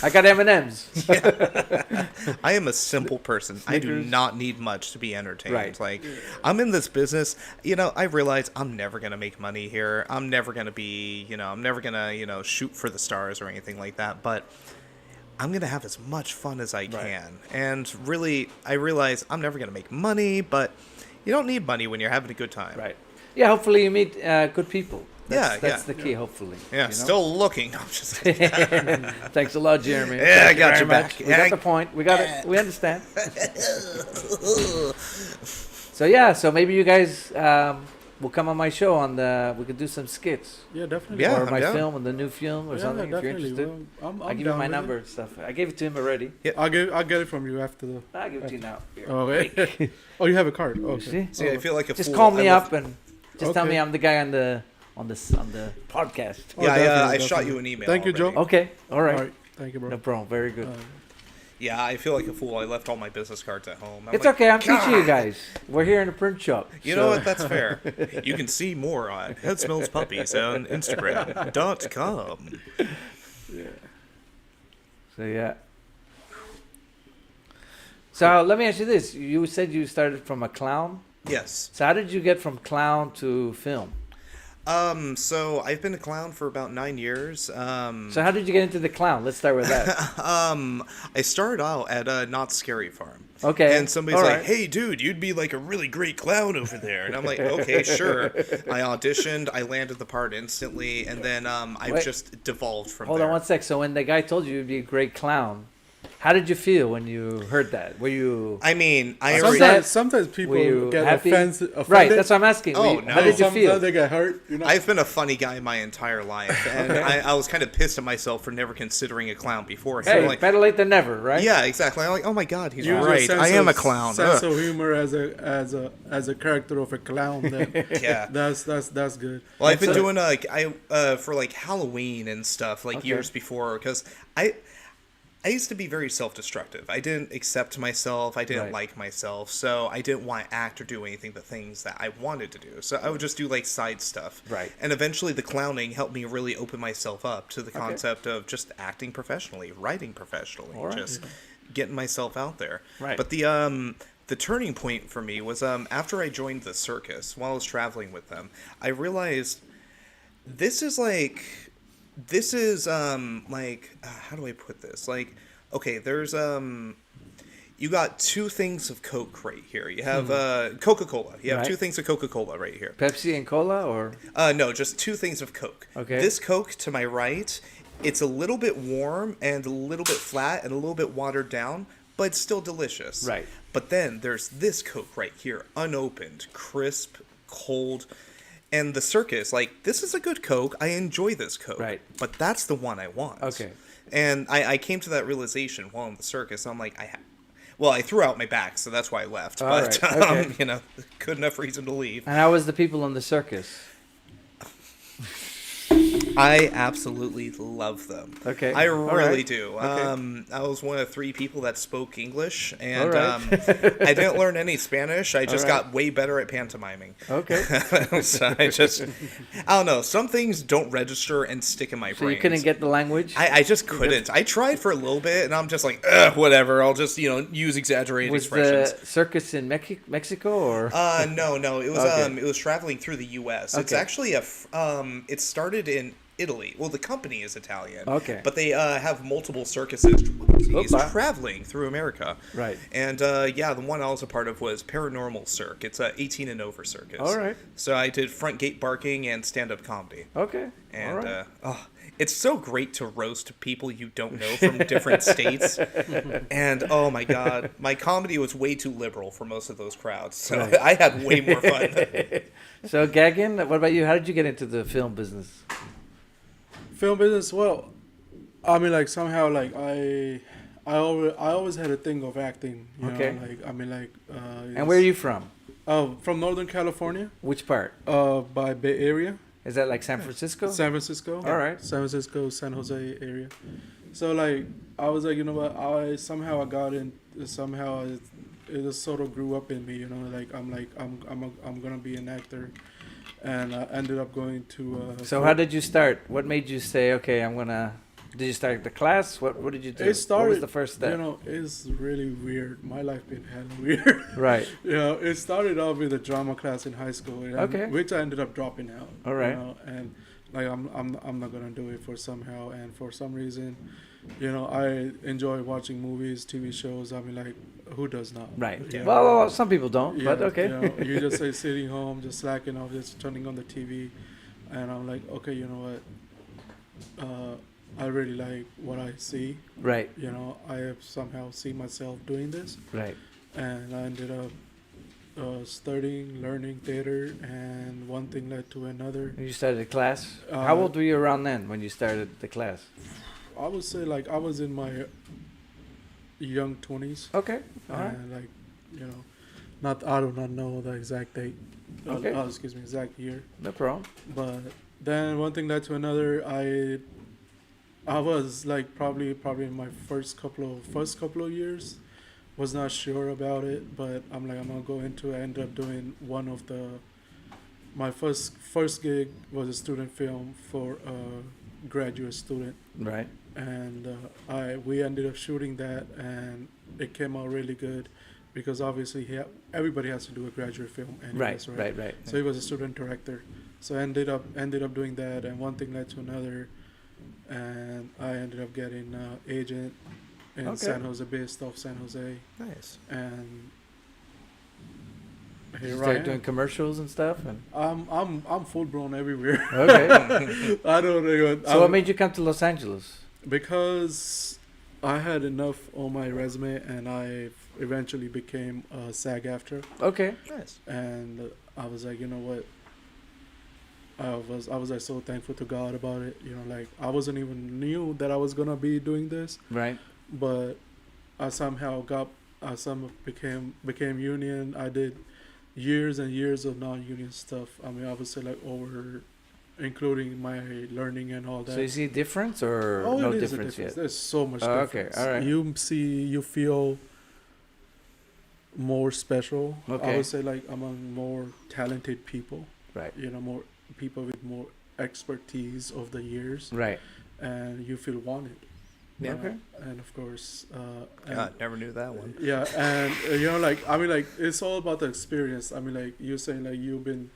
I got M&Ms. I am a simple person. I do Snickers. not need much to be entertained. Right. Like, I'm in this business. I realize I'm never gonna make money here. I'm never gonna be. I'm never gonna. Shoot for the stars or anything like that. But I'm gonna have as much fun as I can. And really, I realize I'm never gonna make money. But you don't need money when you're having a good time. Right. Yeah, hopefully you meet good people. Yeah, That's yeah. the key, hopefully. Yeah. you know? Still looking. No, I'm just. Thanks a lot, Jeremy. Yeah, I Thank you got very your much. back. We Yeah, got I- the point. We got it. We understand. So yeah, so maybe you guys will come on my show we could do some skits. Yeah, definitely. Yeah, or I'm my down. film, or the new film, or Yeah, something, if you're definitely. interested. Well, I'm I'll give you down my with number it. and stuff. I gave it to him already. I'll get it from you after the. I'll give it to you now. Here. Okay. Oh, you have a card. You Okay. see? See, I feel like a Just fool. call me I up and just tell Okay. me I'm the guy on the podcast. Yeah, Oh, definitely, I shot definitely. you an email. Thank you, already. Joe. Okay. All right. All right. Thank you, bro. No problem. Very good. Yeah, I feel like a fool. I left all my business cards at home. I'm It's like, okay. I'm teaching you "God." guys. We're here in the print shop. You know what? That's fair. You can see more on Head Smells Puppies on Instagram.com. So yeah. So let me ask you this: you said you started from a clown. Yes. So how did you get from clown to film? So I've been a clown for about 9 years. So how did you get into the clown? Let's start with that. I started out at a Not Scary Farm. Okay. And somebody's All like, right. "Hey, dude, you'd be like a really great clown over there." And I'm like, "Okay, sure." I auditioned. I landed the part instantly, and then I've Wait. just devolved from Hold there. on one sec. So when the guy told you you'd be a great clown, how did you feel when you heard that? Were you I mean, I Sometimes- already, Sometimes people were you get happy? offended. Right. That's what I'm asking. Oh, How no. did you feel? Sometimes they get hurt. You know. I've been a funny guy my entire life, and I was kind of pissed at myself for never considering a clown before. So Hey, I'm like, better late than never, right? yeah, exactly. I'm like, oh my god, he's Use your right. sense I am of- a clown. Sense Ugh. of humor as a character of a clown. Then Yeah. that's good. Well, I've been So- doing for like Halloween and stuff like Okay. years before because I used to be very self-destructive. I didn't accept myself. I didn't Right. like myself. So I didn't want to act or do anything the things that I wanted to do. So I would just do like side stuff. Right. And eventually the clowning helped me really open myself up to the concept of just acting professionally, writing professionally, All right. just getting myself out there. Right. But the turning point for me was after I joined the circus while I was traveling with them, I realized this is how do I put this? Like, okay, there's you got two things of Coke right here. You have Coca-Cola. You have Right. two things of Coca-Cola right here. Pepsi and cola, or No, just two things of Coke. Okay. This Coke to my right, it's a little bit warm and a little bit flat and a little bit watered down, but it's still delicious. Right. But then there's this Coke right here, unopened, crisp, cold. And the circus, like, this is a good Coke. I enjoy this Coke. Right. But that's the one I want. Okay. And I came to that realization while in the circus. I'm like, I threw out my back, so that's why I left. All But, right, okay. good enough reason to leave. and how was the people in the circus? I absolutely love them. Okay. I All really right. do. Okay. I was one of 3 people that spoke English, and All right. I didn't learn any Spanish. I just right. got way better at pantomiming. Okay. So I don't know. Some things don't register and stick in my So brain. you couldn't get the language? I just couldn't. I tried for a little bit, and I'm just like, ugh, whatever. I'll just, use exaggerated Was expressions. the circus in Mexico or? No. It was Okay. it was traveling through the U.S. It's Okay. actually it started in Italy. Well, the company is Italian. Okay. But they have multiple circuses Opa. traveling through America. Right. And the one I was a part of was Paranormal Cirque. It's a 18 and over circus. All right. So I did front gate barking and stand up comedy. Okay. And All right. it's so great to roast people you don't know from different states. And oh my god, my comedy was way too liberal for most of those crowds. So Right. I had way more fun. So Gagan, what about you? How did you get into the film business? Film business. Well, I mean, like somehow, like I always had a thing of acting. You Okay. know, like I mean, like. And where are you from? From Northern California. Which part? By Bay Area. Is that like San Francisco? San Francisco. All right. San Francisco, San Jose area. So like I was like, you know what? I got in. Somehow it just sort of grew up in me. You know, like I'm gonna be an actor, and I ended up going to. So how did you start? What made you say, okay, I'm gonna? Did you start the class? What did you do? It started. What was the first step? You know, it's really weird. My life been hella weird. Right. You know, it started off with a drama class in high school, Okay. which I ended up dropping out. All right. You know, and like I'm not gonna do it for somehow, and for some reason, you know, I enjoy watching movies, TV shows. I mean, like, who does not? Right. You know? Well, some people don't, Yeah, but okay. You know, you just say sitting home, just slacking off, just turning on the TV, and I'm like, okay, you know what? I really like what I see. Right. You know, I have somehow seen myself doing this, Right. and I ended up studying, learning theater, and one thing led to another. You started the class. How old were you around then when you started the class? I would say like I was in my young 20s, Okay. All right. and like, you know, I do not know the exact date. Okay. Excuse me, exact year. No problem. But then one thing led to another. I was like probably in my first couple of years, was not sure about it, but I'm gonna go into it. I ended up doing one of my first gig was a student film for a graduate student, Right. and we ended up shooting that, and it came out really good, because obviously everybody has to do a graduate film anyways, Right. Right. So he was a student director. So I ended up doing that, and one thing led to another, and I ended up getting an agent in Okay. San Jose, based off San Jose, Nice. and You here I started am. doing commercials and stuff. And I'm full blown everywhere. okay. I don't even. So what made you come to Los Angeles? Because I had enough on my resume, and I eventually became a SAG-AFTRA. Okay. Nice. And I was like, you know what? I was like so thankful to God about it. You know, like I wasn't even knew that I was gonna be doing this, Right. but I somehow became union. I did years and years of non-union stuff. I mean, I would say like over, including my learning and all that. So you see a difference or Oh, no it is a difference yet? There's so much Oh, okay, difference. all right. You feel more special. Okay. I would say like among more talented people. Right. You know, more people with more expertise of the years, Right. and you feel wanted. Yeah. you know? Okay. And of course, God, never knew that one. yeah, and you know, like I mean, like it's all about the experience. I mean, like you're saying, like you've been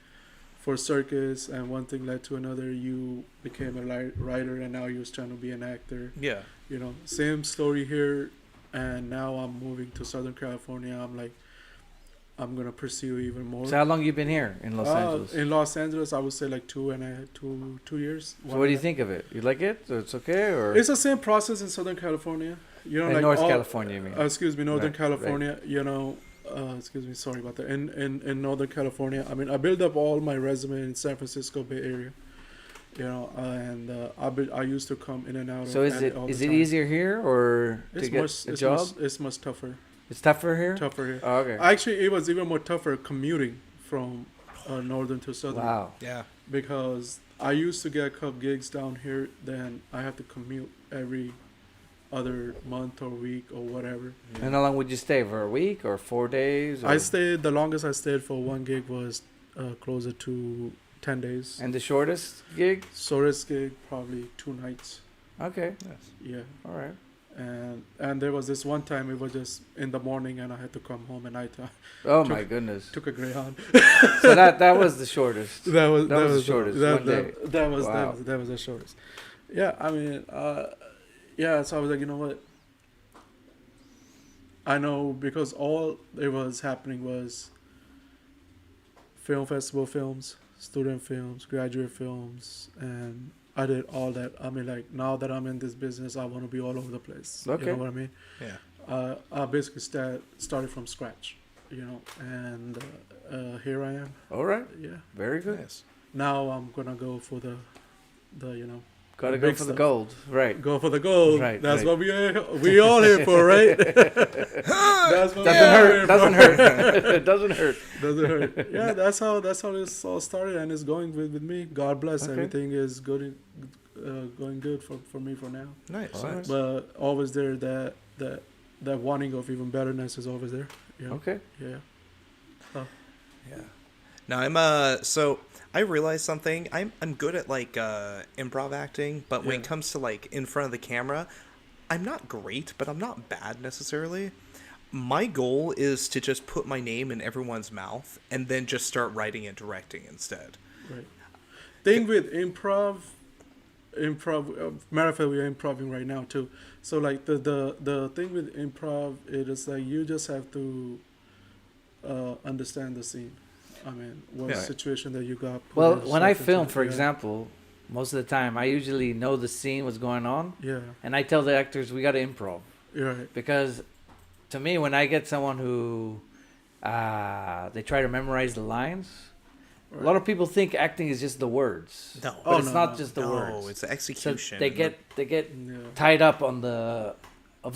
for circus, and one thing led to another. You became a writer, and now you're trying to be an actor. Yeah. You know, same story here, and now I'm moving to Southern California. I'm like, I'm gonna pursue even more. So how long you been here in Los Angeles? In Los Angeles, I would say like 2 years. So what do you think of it? You like it? Or it's okay? Or It's the same process in Southern California. You know, in like North all- California, you mean? excuse me, Northern Right, right. California. You know, excuse me, sorry about that. In Northern California, I mean, I built up all my resume in San Francisco Bay Area. You know, and I used to come in and out. So of is it all the is it time. easier here or to It's get much, a it's job? It's much tougher. It's tougher here. Tougher here. Oh, okay. Actually, it was even more tougher commuting from northern to southern. Wow. Yeah. because I used to get a couple gigs down here. Then I have to commute every other month or week or whatever. And how long would you stay? For a week or 4 days? Or? The longest I stayed for one gig was closer to 10 days. And the shortest gig? Shortest gig, probably 2 nights. Okay. Yeah. All right. And there was this one time it was just in the morning and I had to come home at night. Oh my goodness. Took a Greyhound. So that was the shortest. That was the shortest. One day. That was Wow. that was the shortest. Yeah, I mean, yeah. So I was like, you know what? I know, because all it was happening was film festival films, student films, graduate films, and I did all that. I mean, like, now that I'm in this business, I want to be all over the place. Okay. You know what I mean? Yeah. I basically started from scratch, you know, and here I am. All right. Yeah. Very good. Nice. Now I'm gonna go for the you know. Got to the go big for the stuff. gold. Right. Go for the gold. Right, That's right. what we all here for, right? That's what Doesn't hurt. Doesn't hurt. hurt. It doesn't hurt. Doesn't hurt. Yeah, that's how this all started, and it's going with me. God bless. Okay. Everything is good, going good for me for now. Nice. All right. Nice. But always there, that wanting of even betterness is always there. You know? Okay. Yeah. Yeah. Now I'm so I realized something. I'm good at like improv acting, but when it Yeah. comes to like in front of the camera, I'm not great, but I'm not bad necessarily. My goal is to just put my name in everyone's mouth and then just start writing and directing instead. Right. Thing with improv. Matter of fact, we're improving right now too. So like the thing with improv, it is like you just have to understand the scene. I mean, what Yeah. situation that you got. put Well, yourself when I into. film, for Yeah. example, most of the time I usually know the scene, what's going on, Yeah, and I tell the actors we got to improv. you're right. Because to me, when I get someone who they try to memorize the lines, a lot of people think acting is just the words. No. But Oh, it's no, not no. just the No, words. it's the So execution. they get Yeah. tied up on the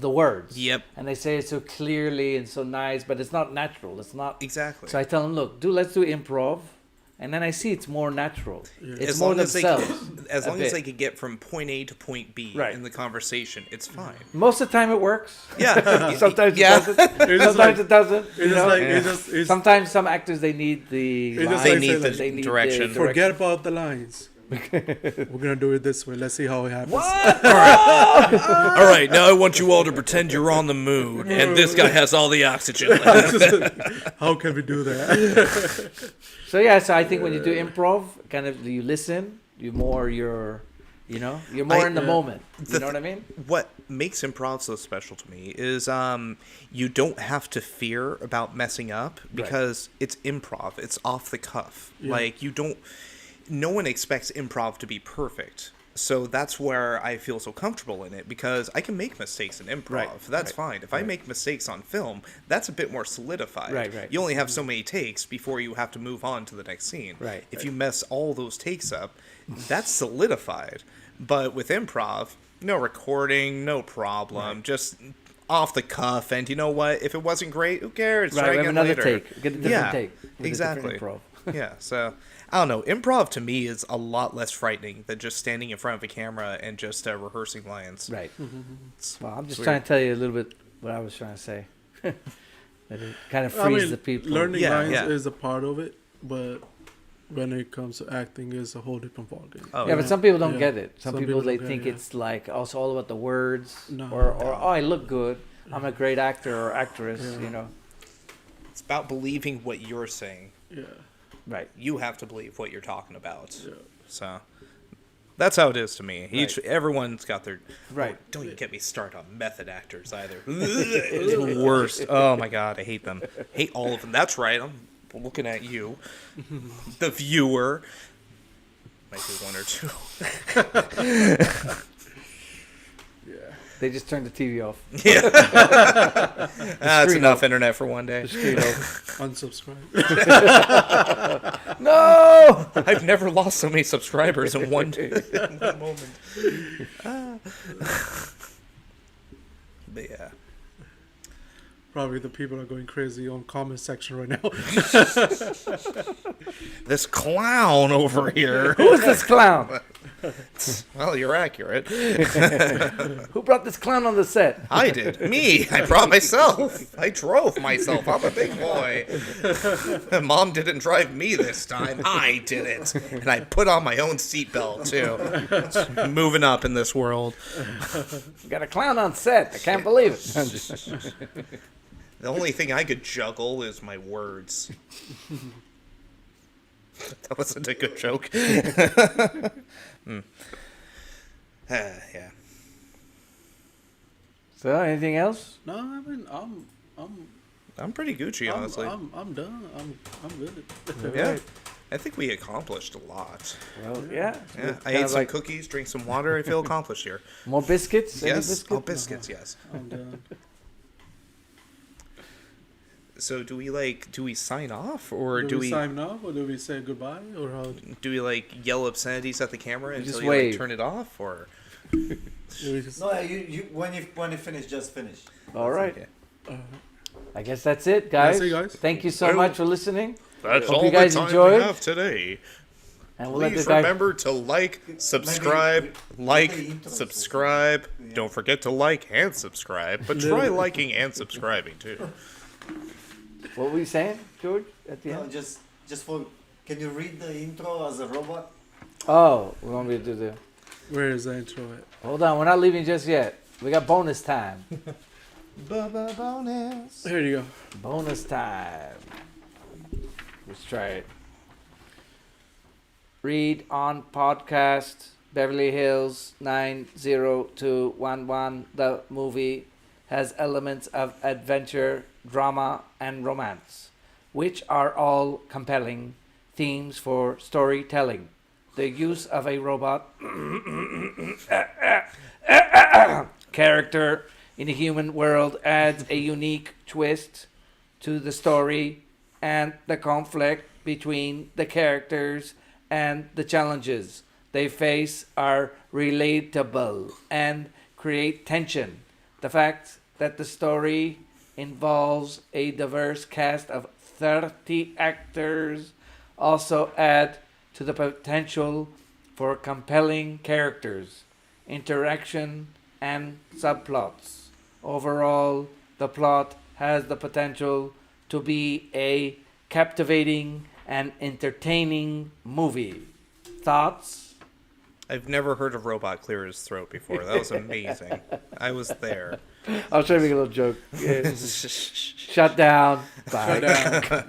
words. Yep. And they say it so clearly and so nice, but it's not natural. It's not. Exactly. So I tell them, look, let's do improv, and then I see it's more natural. Yeah. It's as more long as themselves. as a long as bit. they could get from point A to point B Right. in the conversation, it's fine. Most of the time it works. Yeah. Sometimes Yeah. it doesn't. just Sometimes like- it doesn't. It's you just know? like Yeah. it's Sometimes some actors they need the It's just lines, like They need the they need direction. forget about the lines. We're gonna do it this way. Let's see how it happens. All right, now I want you all to pretend you're on the moon, and this guy has all the oxygen. How can we do that? So yeah, so I think when you do improv, kind of you listen, you're more in the moment. You know what I mean? What makes improv so special to me is you don't have to fear about messing up because it's improv. It's off the cuff. Yeah. Like no one expects improv to be perfect. So that's where I feel so comfortable in it, because I can make mistakes in improv. Right, That's right, fine. If I make mistakes on film, that's a bit more solidified. Right. You only have so many takes before you have to move on to the next scene. Right. If you mess all those takes up, that's solidified. But with improv, no recording, no problem. Just off the cuff, and you know what? If it wasn't great, who cares? Right, Try we have again another later. take. Get a different take. With a different exactly. improv. Yeah, so I don't know. Improv to me is a lot less frightening than just standing in front of a camera and just rehearsing lines. Right. It's- Well, I'm just it's trying weird. to tell you a little bit what I was trying to say. That it kind of I frees mean, the people. learning Yeah, lines yeah. is a part of it, but when it comes to acting, it's a whole different ballgame. Oh, Yeah, but some people don't Yeah. get it. Some people they don't get think it, yeah. it's like also all about the words, No. or oh, I look good. I'm a great actor or actress. Yeah. You know. It's about believing what you're saying. Yeah, Right. You have to believe what you're talking about. yeah. So that's how it is to me. Right. Everyone's got their Right. Oh, don't even get me started on method actors either. It's the worst. Oh my god, I hate them. Hate all of them. That's right. I'm looking at you, the viewer. Might be one or two. They just turned the TV off. Yeah, that's screen enough internet for one day. Screen off. Unsubscribe. No. I've never lost so many subscribers in one moment. But yeah. Probably the people are going crazy on comment section right now. This clown over here. Who is this clown? Well, you're accurate. Who brought this clown on the set? I did. Me. I brought myself. I drove myself. I'm a big boy. Mom didn't drive me this time. I did it. And I put on my own seatbelt, too. Moving up in this world. We got a clown on set. I can't believe it. The only thing I could juggle is my words. That wasn't a good joke. Yeah. So, anything else? No, I mean, I'm pretty Gucci, honestly. I'm done. I'm good. Yeah. I think we accomplished a lot. Well, yeah. Yeah. I ate some cookies, drank some water. I feel accomplished here. More biscuits? Any Yes. biscuits? Oh, biscuits, yes. I'm done. So do we sign off or Do we sign off or do we say goodbye or how? do we like yell obscenities at the camera until just you wave. like turn it off or? Do we just, No, you when you finish, just finish. All right. Okay. I guess that's it, guys. That's it, guys. Thank you so Well, much for listening. That's Hope all you guys the time enjoyed. we have today. And we'll let Please the guy. remember to like, subscribe, like, the intro. subscribe. Don't forget to like and subscribe, but try liking and subscribing too. What were you saying, George? At the No, end? just for. Can you read the intro as a robot? Oh, we want me to do the. where is the intro at? Hold on, we're not leaving just yet. We got bonus time. Bonus. Here you go. Bonus time. Let's try it. Read on podcast Beverly Hills 90211. The movie has elements of adventure, drama, and romance, which are all compelling themes for storytelling. The use of a robot character in a human world adds a unique twist to the story, and the conflict between the characters and the challenges they face are relatable and create tension. The fact that the story involves a diverse cast of 30 actors also add to the potential for compelling characters, interaction, and subplots. Overall, the plot has the potential to be a captivating and entertaining movie. Thoughts? I've never heard a robot clear his throat before. That was amazing. I was there. I was trying to make a little joke. Yeah. Shut down. Bye. Shut down.